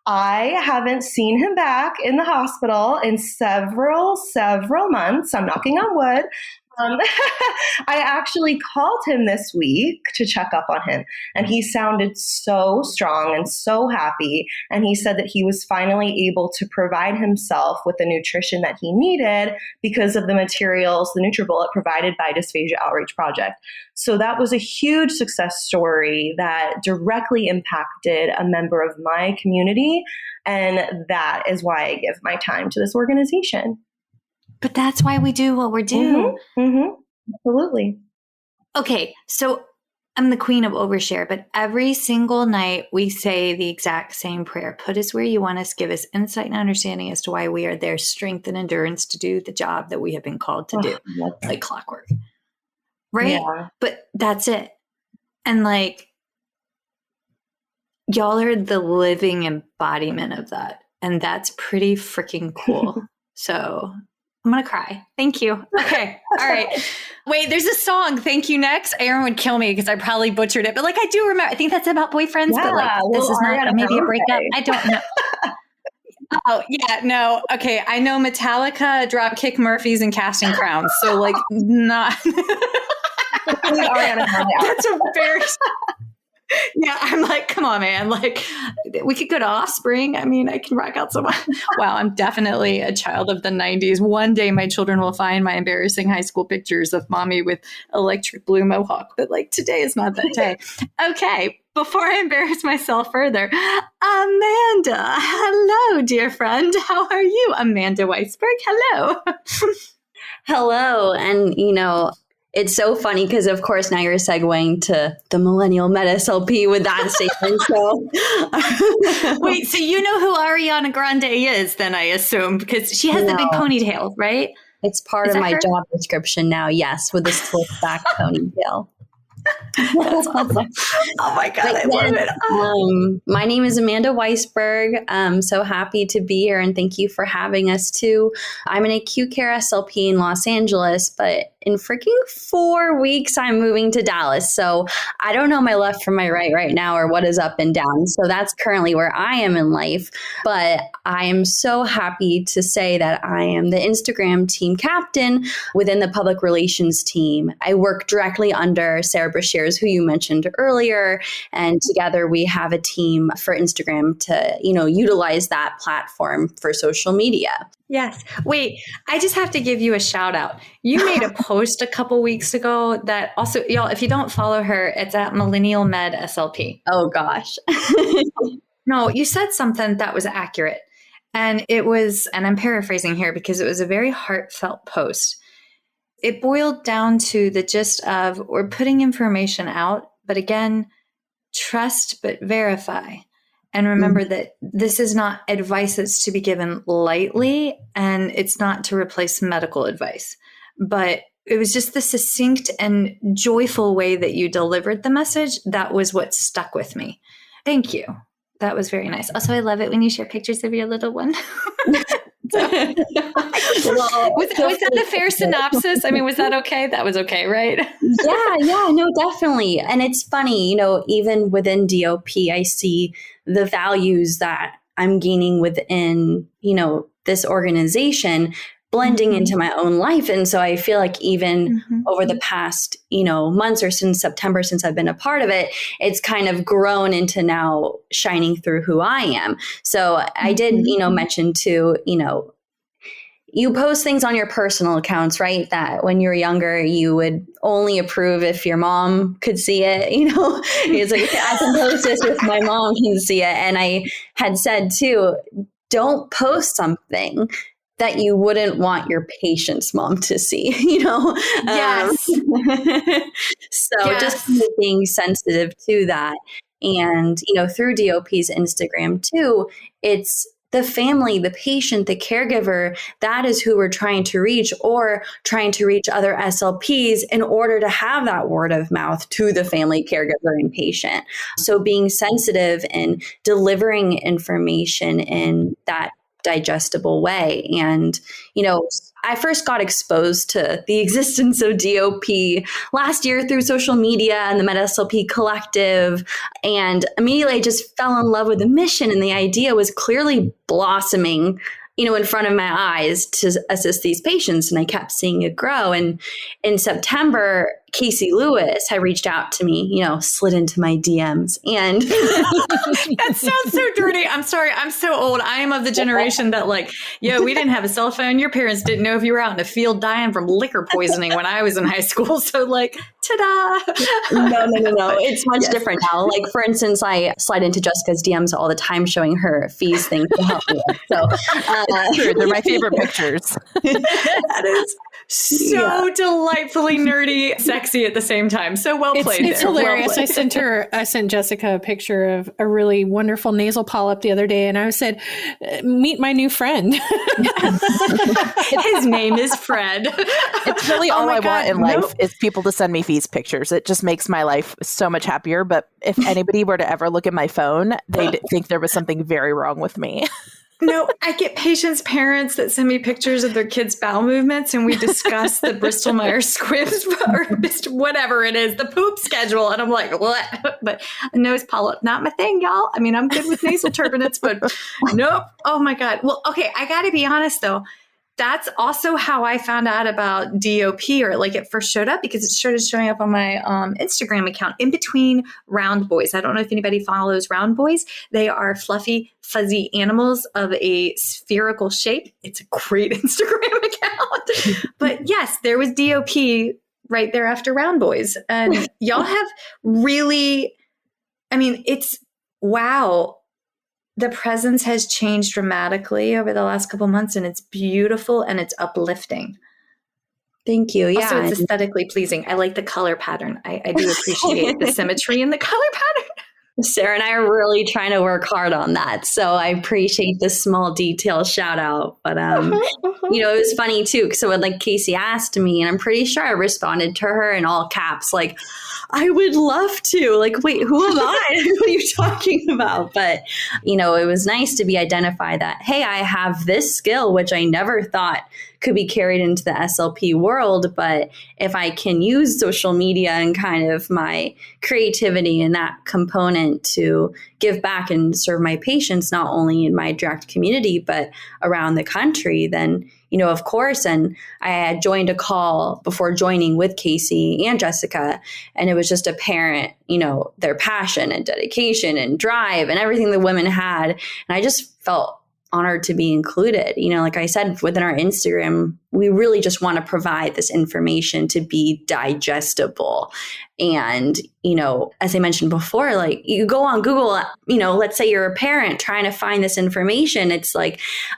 F: I haven't seen him back in the hospital in several months. I'm knocking on wood. I actually called him this week to check up on him, and he sounded so strong and so happy. And he said that he was finally able to provide himself with the nutrition that he needed because of the materials, the NutriBullet provided by Dysphagia Outreach Project. So that was a huge success story that directly impacted a member of my community. And that is why I give my time to this organization.
A: But that's why we do what we're doing.
F: Absolutely.
A: Okay, so I'm the queen of overshare, but every single night we say the exact same prayer. Put us where you want us, give us insight and understanding as to why we are there, strength and endurance to do the job that we have been called to do, like clockwork. Right? Yeah. But that's it. And y'all are the living embodiment of that. And that's pretty freaking cool. So I'm going to cry. Thank you. Okay. All right. Wait, there's a song. Thank you next. Aaron would kill me because I probably butchered it. But I do remember, I think that's about boyfriends, but this is not maybe a breakup. I don't know. Oh, yeah, no. Okay. I know Metallica, Dropkick Murphys, and Casting Crowns. So not. That's embarrassing. Yeah, I'm come on, man. We could go to Offspring. I mean, I can rock out so much. Wow, I'm definitely a child of the 90s. One day my children will find my embarrassing high school pictures of mommy with electric blue mohawk. But today is not that day. Okay, before I embarrass myself further, Amanda. Hello, dear friend. How are you? Amanda Weisberg. Hello.
G: Hello. And, it's so funny because, of course, now you're segueing to the Millennial Med SLP with that statement. So,
A: wait, so you know who Ariana Grande is, then I assume, because she has the big ponytail, right?
G: It's part of my job description now. Yes, with the split back ponytail.
A: That's awesome. Oh my God, I love it.
G: My name is Amanda Weisberg. I'm so happy to be here, and thank you for having us too. I'm an acute care SLP in Los Angeles, but in freaking 4 weeks, I'm moving to Dallas. So I don't know my left from my right now, or what is up and down. So that's currently where I am in life. But I am so happy to say that I am the Instagram team captain within the public relations team. I work directly under Sarah Brashears, who you mentioned earlier. And together we have a team for Instagram to, utilize that platform for social media.
A: Yes. Wait, I just have to give you a shout out. You made a post a couple weeks ago that also, y'all, if you don't follow her, it's at Millennial Med SLP.
G: Oh, gosh.
A: No, you said something that was accurate. And it was, and I'm paraphrasing here because it was a very heartfelt post. It boiled down to the gist of we're putting information out, but again, trust but verify. And remember that this is not advice that's to be given lightly, and it's not to replace medical advice. But it was just the succinct and joyful way that you delivered the message that was what stuck with me. Thank you. That was very nice. Also, I love it when you share pictures of your little one. Was that a fair synopsis? I mean, was that okay? That was okay, right?
G: Yeah, no, definitely. And it's funny, even within DOP, I see the values that I'm gaining within, this organization blending into my own life. And so I feel like even
A: Mhm.
G: over the past, months or since September, since I've been a part of it, it's kind of grown into now shining through who I am. So I did, mention too, you post things on your personal accounts, right? That when you were younger, you would only approve if your mom could see it. It's like, I can post this if my mom can see it. And I had said too, don't post something that you wouldn't want your patient's mom to see,
A: Yes.
G: So
A: Yes.
G: just being sensitive to that. And, through DOP's Instagram too, it's the family, the patient, the caregiver, that is who we're trying to reach, or trying to reach other SLPs in order to have that word of mouth to the family, caregiver, and patient. So being sensitive and delivering information in that digestible way. And, I first got exposed to the existence of DOP last year through social media and the MedSLP Collective. And immediately I just fell in love with the mission, and the idea was clearly blossoming, in front of my eyes to assist these patients. And I kept seeing it grow. And in September, Casey Lewis had reached out to me, slid into my DMs. And
A: that sounds so dirty. I'm sorry. I'm so old. I am of the generation that we didn't have a cell phone. Your parents didn't know if you were out in the field dying from liquor poisoning when I was in high school. So ta-da.
G: No. It's much different now. Like, for instance, I slide into Jessica's DMs all the time showing her fees things to help me with. So
E: True, they're my favorite pictures.
A: That is so delightfully nerdy, sexy at the same time. So well played.
C: It's hilarious. I sent Jessica a picture of a really wonderful nasal polyp the other day, and I said, "Meet my new friend."
A: His name is Fred.
E: It's really all I want in life is people to send me fees pictures. It just makes my life so much happier. But if anybody were to ever look at my phone, they'd think there was something very wrong with me.
A: No, I get patients' parents that send me pictures of their kids' bowel movements, and we discuss the Bristol Myers Squibbs or whatever it is, the poop schedule. And I'm like, what? But a nose polyp, not my thing, y'all. I mean, I'm good with nasal turbinates, but nope. Oh my God. Well, okay. I got to be honest though. That's also how I found out about DOP, or it first showed up, because it started showing up on my Instagram account in between round boys. I don't know if anybody follows round boys. They are fluffy, fuzzy animals of a spherical shape. It's a great Instagram account. But yes, there was DOP right there after round boys. And y'all have really, it's wow. The presence has changed dramatically over the last couple months, and it's beautiful and it's uplifting.
G: Thank you. Yeah.
A: Also, it's aesthetically pleasing. I like the color pattern. I do appreciate the symmetry in the color pattern.
G: Sarah and I are really trying to work hard on that. So I appreciate the small detail shout out. But, it was funny too. So when Casey asked me, and I'm pretty sure I responded to her in all caps, I would love to. Wait, who am I? What are you talking about? But, it was nice to be identified that, hey, I have this skill, which I never thought could be carried into the SLP world. But if I can use social media and kind of my creativity and that component to give back and serve my patients, not only in my direct community, but around the country, then, of course. And I had joined a call before joining with Casey and Jessica, and it was just apparent, their passion and dedication and drive and everything the women had. And I just felt honored to be included. Like I said, within our Instagram, we really just want to provide this information to be digestible. And, as I mentioned before, you go on Google, let's say you're a parent trying to find this information. It's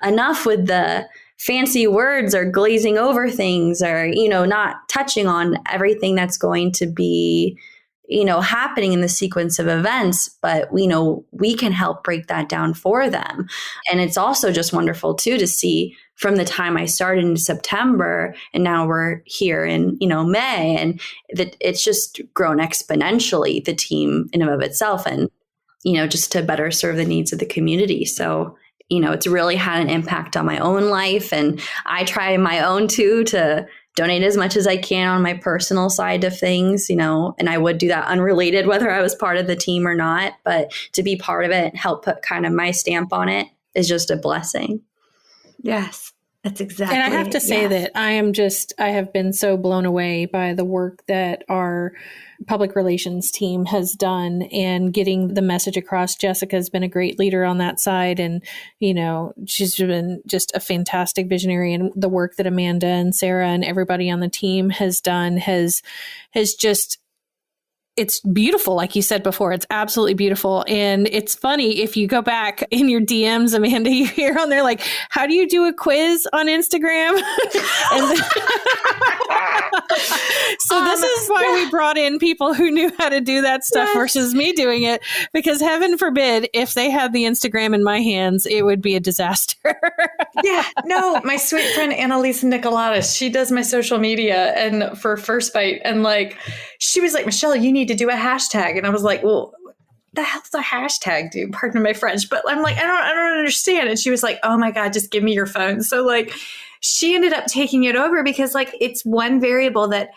G: enough with the fancy words or glazing over things, or, not touching on everything that's going to be happening in the sequence of events, but we know we can help break that down for them. And it's also just wonderful too to see from the time I started in September, and now we're here in, May, and that it's just grown exponentially, the team in and of itself, and, just to better serve the needs of the community. So, it's really had an impact on my own life, and I try my own too to donate as much as I can on my personal side of things, and I would do that unrelated whether I was part of the team or not. But to be part of it and help put kind of my stamp on it is just a blessing.
A: Yes. That's exactly.
C: And I have to say that I have been so blown away by the work that our public relations team has done and getting the message across. Jessica's been a great leader on that side. And, she's been just a fantastic visionary. And the work that Amanda and Sarah and everybody on the team has done has just, it's beautiful. Like you said before, it's absolutely beautiful. And it's funny, if you go back in your DMs, Amanda, you hear on there, like, how do you do a quiz on Instagram? So this is why we brought in people who knew how to do that stuff versus me doing it, because heaven forbid, if they had the Instagram in my hands, it would be a disaster.
A: Yeah, no, my sweet friend Annalisa Nicolatis, she does my social media and for First Bite. And like, she was like, Michelle, you need to do a hashtag. And I was like, well, the hell's a hashtag, dude? Pardon my French. But I'm like, I don't understand. And she was like, oh my God, just give me your phone. So like, she ended up taking it over because like, it's one variable that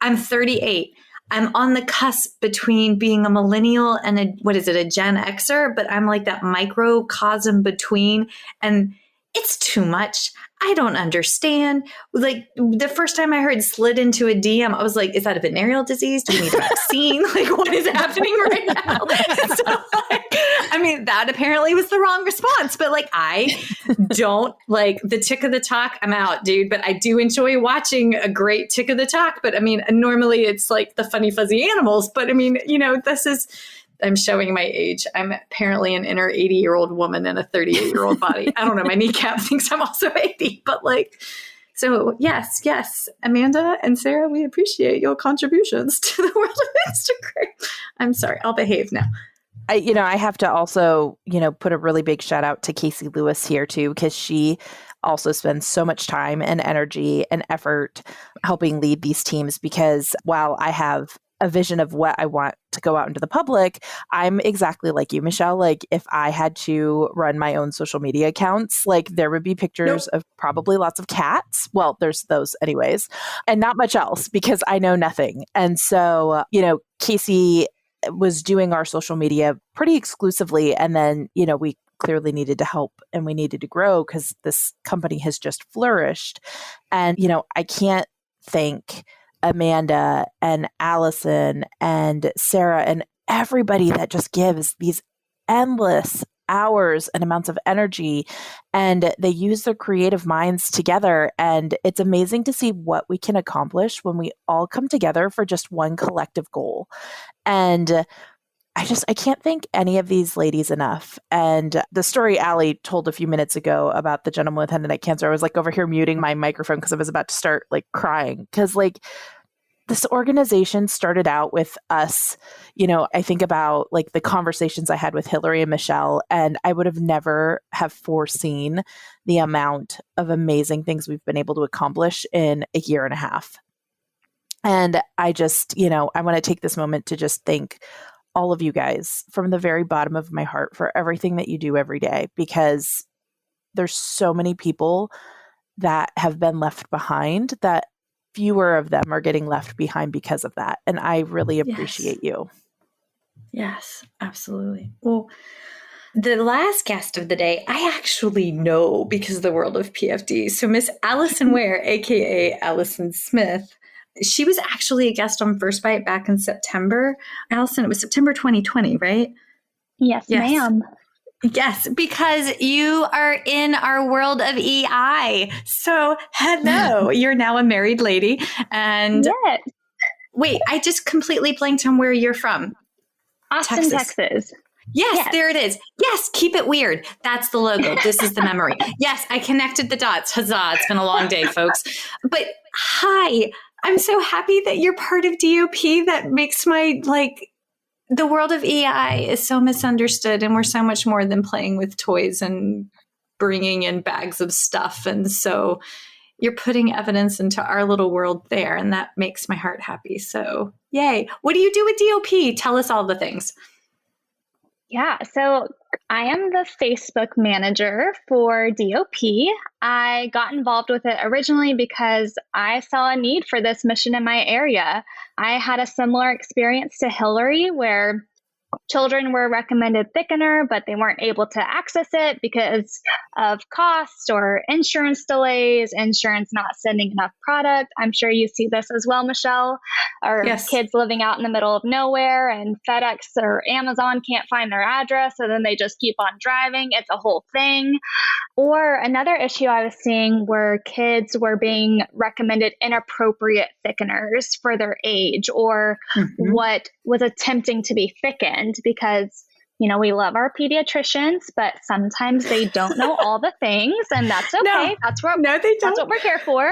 A: I'm 38. I'm on the cusp between being a millennial and a Gen Xer, but I'm like that microcosm between, and it's too much. I don't understand. Like the first time I heard slid into a DM, I was like, is that a venereal disease? Do we need a vaccine? Like what is happening right now? So like, I mean, that apparently was the wrong response, but like, I don't like the tick of the talk. I'm out, dude, but I do enjoy watching a great tick of the talk. But I mean, normally it's like the funny, fuzzy animals, but I mean, I'm showing my age. I'm apparently an inner 80-year-old woman in a 38-year-old body. I don't know. My kneecap thinks I'm also 80, but like, so yes, Amanda and Sarah, we appreciate your contributions to the world of Instagram. I'm sorry. I'll behave now.
E: I have to also, put a really big shout out to Casey Lewis here too, because she also spends so much time and energy and effort helping lead these teams, because while I have a vision of what I want to go out into the public, I'm exactly like you, Michelle. Like if I had to run my own social media accounts, like there would be pictures of probably lots of cats. Well, there's those anyways, and not much else because I know nothing. And so, Casey was doing our social media pretty exclusively. And then, we clearly needed to help and we needed to grow because this company has just flourished. And, I can't thank Amanda and Allison and Sarah and everybody that just gives these endless hours and amounts of energy, and they use their creative minds together. And it's amazing to see what we can accomplish when we all come together for just one collective goal. And I can't thank any of these ladies enough. And the story Allie told a few minutes ago about the gentleman with head and neck cancer, I was like over here muting my microphone because I was about to start like crying. Because like this organization started out with us, I think about like the conversations I had with Hillary and Michelle, and I would have never have foreseen the amount of amazing things we've been able to accomplish in a year and a half. And I just, I want to take this moment to just thank all of you guys from the very bottom of my heart for everything that you do every day, because there's so many people that have been left behind, that fewer of them are getting left behind because of that. And I really appreciate you.
A: Yes, absolutely. Well, the last guest of the day, I actually know because of the world of PFD. So Miss Allison Ware, aka Allison Smith, she was actually a guest on First Bite back in September. Allison, it was September 2020, right?
H: Yes, ma'am.
A: Yes, because you are in our world of EI. So hello, you're now a married lady. And
H: yes.
A: Wait, I just completely blanked on where you're from.
H: Austin, Texas.
A: Yes, there it is. Yes, keep it weird. That's the logo. This is the memory. Yes, I connected the dots. Huzzah. It's been a long day, folks. But hi, I'm so happy that you're part of DOP. That makes my, the world of EI is so misunderstood, and we're so much more than playing with toys and bringing in bags of stuff. And so you're putting evidence into our little world there, and that makes my heart happy. So yay. What do you do with DOP? Tell us all the things.
H: Yeah, so I am the Facebook manager for DOP. I got involved with it originally because I saw a need for this mission in my area. I had a similar experience to Hillary where children were recommended thickener, but they weren't able to access it because of cost or insurance delays, insurance not sending enough product. I'm sure you see this as well, Michelle, or
A: Yes.
H: kids living out in the middle of nowhere and FedEx or Amazon can't find their address, so then they just keep on driving. It's a whole thing. Or another issue I was seeing were kids were being recommended inappropriate thickeners for their age or what was attempting to be thickened because, you know, we love our pediatricians, but sometimes they don't know all the things, and that's okay. That's what we're here for.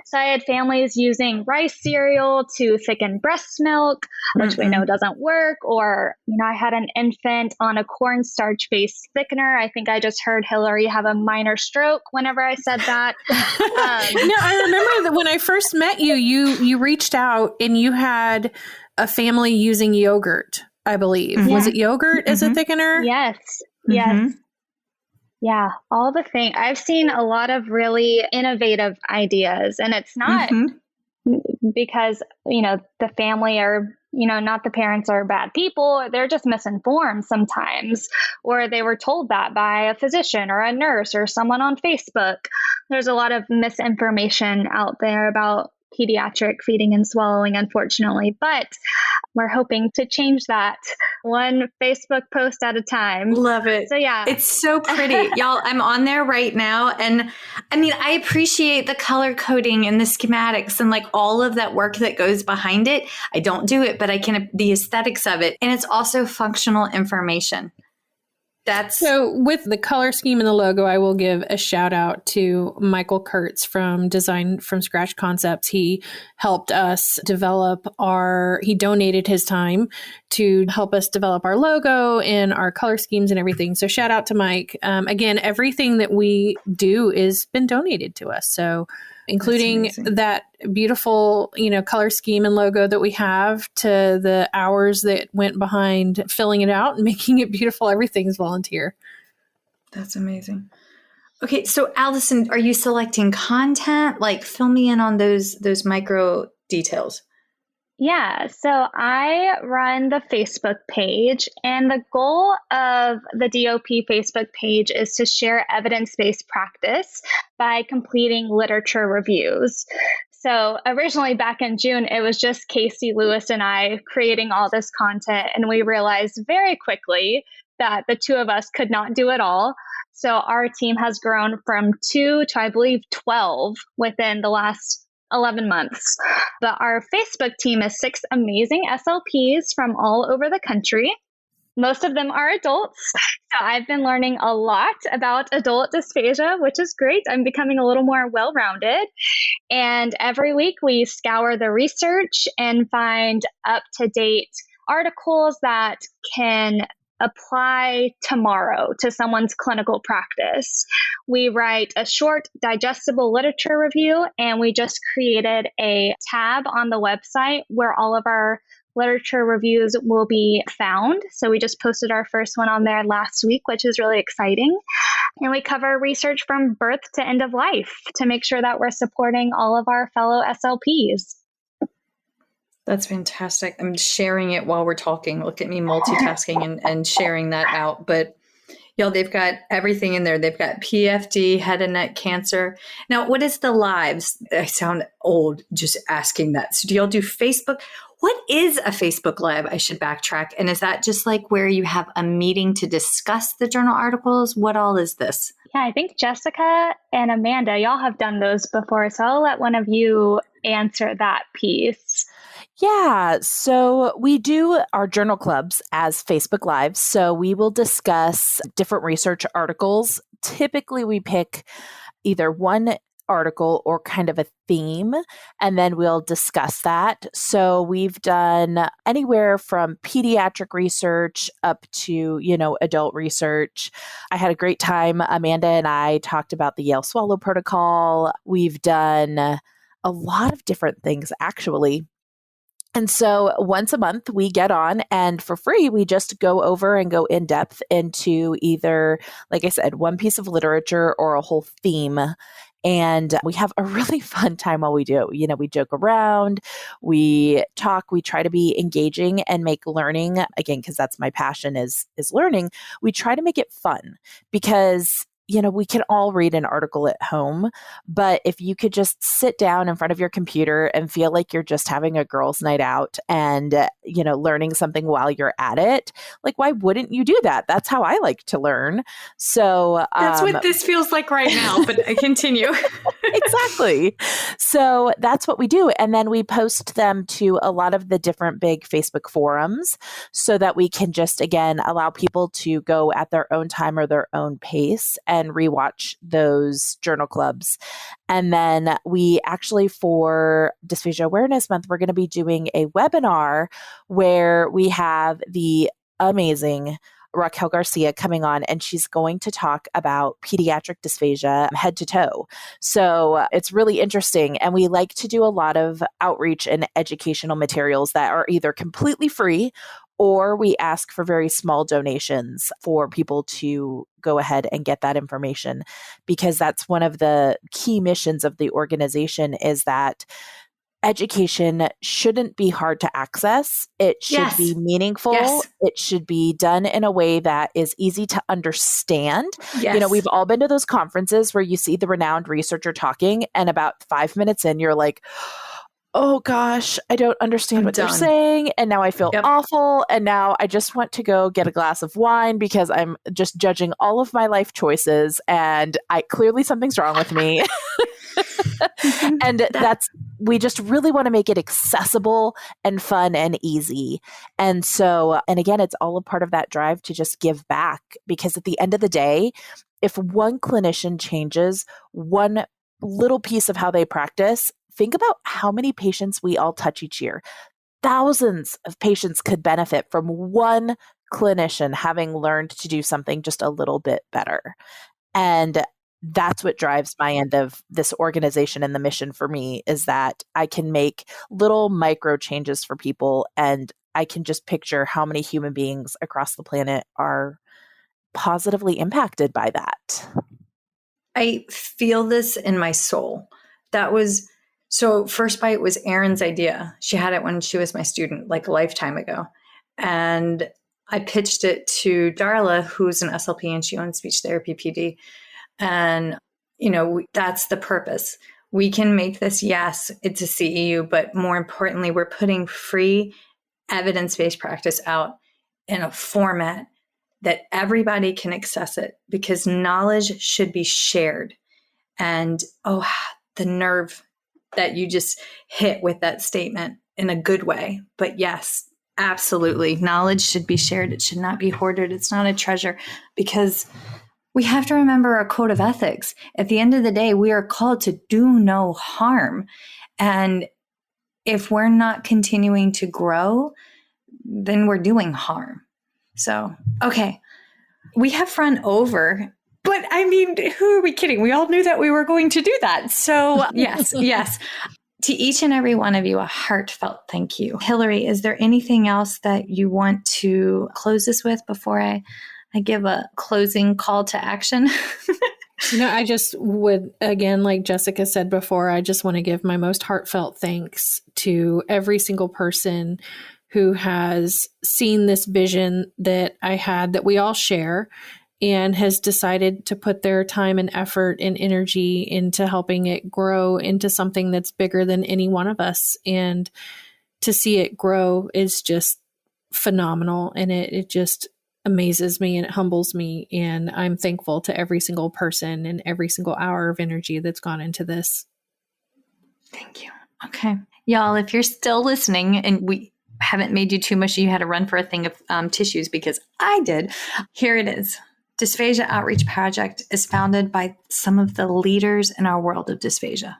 H: So I had families using rice cereal to thicken breast milk, which we know doesn't work. Or, you know, I had an infant on a cornstarch-based thickener. I think I just heard Hillary have a minor stroke whenever I said that.
C: No, I remember that when I first met you, you reached out and you had a family using yogurt, I believe. Was it yogurt as a thickener?
H: Yes. Yes. Yeah, all the things. I've seen a lot of really innovative ideas, and it's not because, you know, the family are, you know, not the parents are bad people. They're just misinformed sometimes, or they were told that by a physician or a nurse or someone on Facebook. There's a lot of misinformation out there about pediatric feeding and swallowing, unfortunately, but we're hoping to change that one Facebook post at a time.
A: Love it.
H: So yeah.
A: It's so pretty. Y'all, I'm on there right now. And I mean, I appreciate the color coding and the schematics and like all of that work that goes behind it. I don't do it, but I can, the aesthetics of it. And it's also functional information. So
C: with the color scheme and the logo, I will give a shout out to Michael Kurtz from Design from Scratch Concepts. He helped us develop he donated his time to help us develop our logo and our color schemes and everything. So shout out to Mike. Again, everything that we do is been donated to us. So including that beautiful, you know, color scheme and logo that we have to the hours that went behind filling it out and making it beautiful. Everything's volunteer.
A: That's amazing. Okay. So Allison, are you selecting content? Like fill me in on those micro details.
H: Yeah, so I run the Facebook page, and the goal of the DOP Facebook page is to share evidence-based practice by completing literature reviews. So originally back in June, it was just Casey Lewis and I creating all this content, and we realized very quickly that the two of us could not do it all. So our team has grown from 2 to, I believe, 12 within the last 11 months. But our Facebook team is 6 amazing SLPs from all over the country. Most of them are adults. So I've been learning a lot about adult dysphagia, which is great. I'm becoming a little more well-rounded. And every week we scour the research and find up-to-date articles that can apply tomorrow to someone's clinical practice. We write a short, digestible literature review, and we just created a tab on the website where all of our literature reviews will be found. So we just posted our first one on there last week, which is really exciting. And we cover research from birth to end of life to make sure that we're supporting all of our fellow SLPs.
A: That's fantastic. I'm sharing it while we're talking. Look at me multitasking and sharing that out. But y'all, they've got everything in there. They've got PFD, head and neck cancer. Now, what is the lives? I sound old just asking that. So do y'all do Facebook? What is a Facebook Live? I should backtrack. And is that just like where you have a meeting to discuss the journal articles? What all is this?
H: Yeah, I think Jessica and Amanda, y'all have done those before. So I'll let one of you answer that piece.
E: Yeah, so we do our journal clubs as Facebook Lives. So we will discuss different research articles. Typically, we pick either one article or kind of a theme, and then we'll discuss that. So we've done anywhere from pediatric research up to, you know, adult research. I had a great time. Amanda and I talked about the Yale Swallow Protocol. We've done a lot of different things, actually. And so once a month we get on, and for free, we just go over and go in depth into either, like I said, one piece of literature or a whole theme. And we have a really fun time while we do it. You know, we joke around, we talk, we try to be engaging and make learning, again, because that's my passion is learning. We try to make it fun because you know, we can all read an article at home, but if you could just sit down in front of your computer and feel like you're just having a girls' night out and, you know, learning something while you're at it, like, why wouldn't you do that? That's how I like to learn. So
A: that's what this feels like right now, but I continue.
E: Exactly. So that's what we do. And then we post them to a lot of the different big Facebook forums so that we can just, again, allow people to go at their own time or their own pace and rewatch those journal clubs. And then we actually, for Dysphagia Awareness Month, we're going to be doing a webinar where we have the amazing Raquel Garcia coming on, and she's going to talk about pediatric dysphagia head to toe. So it's really interesting. And we like to do a lot of outreach and educational materials that are either completely free or we ask for very small donations for people to go ahead and get that information, because that's one of the key missions of the organization is that education shouldn't be hard to access. It should be meaningful.
A: Yes.
E: It should be done in a way that is easy to understand.
A: Yes.
E: You know, we've all been to those conferences where you see the renowned researcher talking and about 5 minutes in, you're like, oh gosh, I don't understand what they're saying. And now I feel awful. And now I just want to go get a glass of wine because I'm just judging all of my life choices. And clearly something's wrong with me. And we just really want to make it accessible and fun and easy. And so, and again, it's all a part of that drive to just give back, because at the end of the day, if one clinician changes one little piece of how they practice, think about how many patients we all touch each year. Thousands of patients could benefit from one clinician having learned to do something just a little bit better. And that's what drives my end of this organization, and the mission for me is that I can make little micro changes for people, and I can just picture how many human beings across the planet are positively impacted by that.
A: I feel this in my soul. So First Bite was Erin's idea. She had it when she was my student, like a lifetime ago. And I pitched it to Darla, who's an SLP and she owns Speech Therapy PD. And, you know, that's the purpose. We can make this, yes, it's a CEU, but more importantly, we're putting free evidence-based practice out in a format that everybody can access it, because knowledge should be shared. And, the nerve that you just hit with that statement in a good way. But yes, absolutely. Knowledge should be shared. It should not be hoarded. It's not a treasure, because we have to remember our code of ethics. At the end of the day, we are called to do no harm. And if we're not continuing to grow, then we're doing harm. So, okay, we have run over. But I mean, who are we kidding? We all knew that we were going to do that. So yes. To each and every one of you, a heartfelt thank you. Hillary, is there anything else that you want to close this with before I give a closing call to action?
C: You know, I just would, again, like Jessica said before, I just want to give my most heartfelt thanks to every single person who has seen this vision that I had, that we all share, and has decided to put their time and effort and energy into helping it grow into something that's bigger than any one of us. And to see it grow is just phenomenal. And it just amazes me and it humbles me. And I'm thankful to every single person and every single hour of energy that's gone into this.
A: Thank you. Okay. Y'all, if you're still listening and we haven't made you too mushy, you had to run for a thing of tissues because I did. Here it is. Dysphagia Outreach Project is founded by some of the leaders in our world of dysphagia.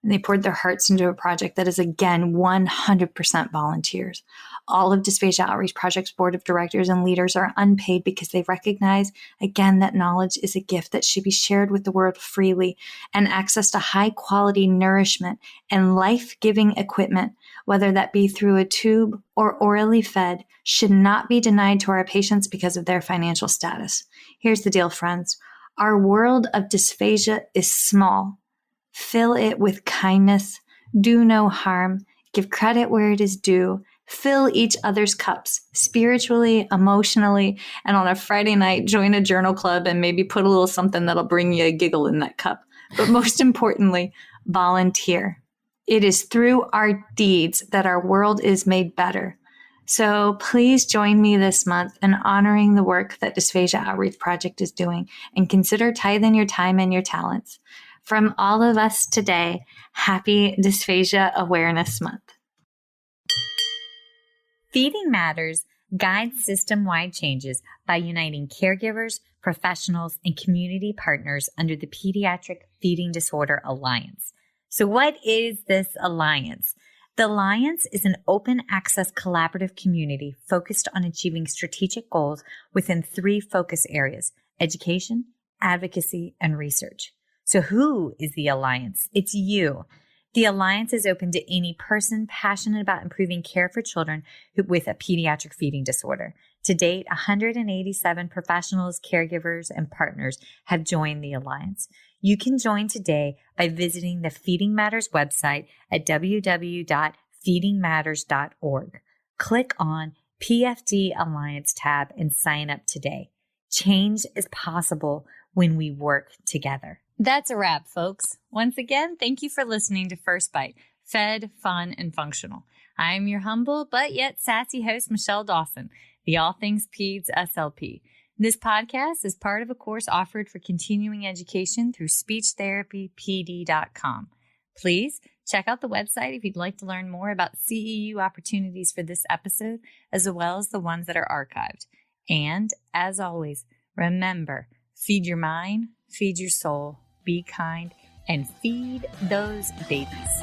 A: And they poured their hearts into a project that is, again, 100% volunteers. All of Dysphagia Outreach Project's board of directors and leaders are unpaid because they recognize, again, that knowledge is a gift that should be shared with the world freely, and access to high-quality nourishment and life-giving equipment, whether that be through a tube or orally fed, should not be denied to our patients because of their financial status. Here's the deal, friends. Our world of dysphagia is small, Fill it with kindness. Do no harm. Give credit where it is due. Fill each other's cups spiritually, emotionally, and on a Friday night, join a journal club and maybe put a little something that'll bring you a giggle in that cup. But most importantly, volunteer. It is through our deeds that our world is made better. So please join me this month in honoring the work that Dysphagia Outreach Project is doing, and consider tithing your time and your talents. From all of us today, happy Dysphagia Awareness Month.
I: Feeding Matters guides system-wide changes by uniting caregivers, professionals, and community partners under the Pediatric Feeding Disorder Alliance. So what is this alliance? The Alliance is an open access collaborative community focused on achieving strategic goals within 3 focus areas: education, advocacy, and research. So who is the Alliance? It's you. The Alliance is open to any person passionate about improving care for children with a pediatric feeding disorder. To date, 187 professionals, caregivers, and partners have joined the Alliance. You can join today by visiting the Feeding Matters website at www.feedingmatters.org. Click on PFD Alliance tab and sign up today. Change is possible when we work together. That's a wrap, folks. Once again, thank you for listening to First Bite, fed, fun, and functional. I'm your humble but yet sassy host, Michelle Dawson, the All Things Peds SLP. This podcast is part of a course offered for continuing education through speechtherapypd.com. Please check out the website if you'd like to learn more about CEU opportunities for this episode, as well as the ones that are archived. And as always, remember, feed your mind, feed your soul, be kind, and feed those babies.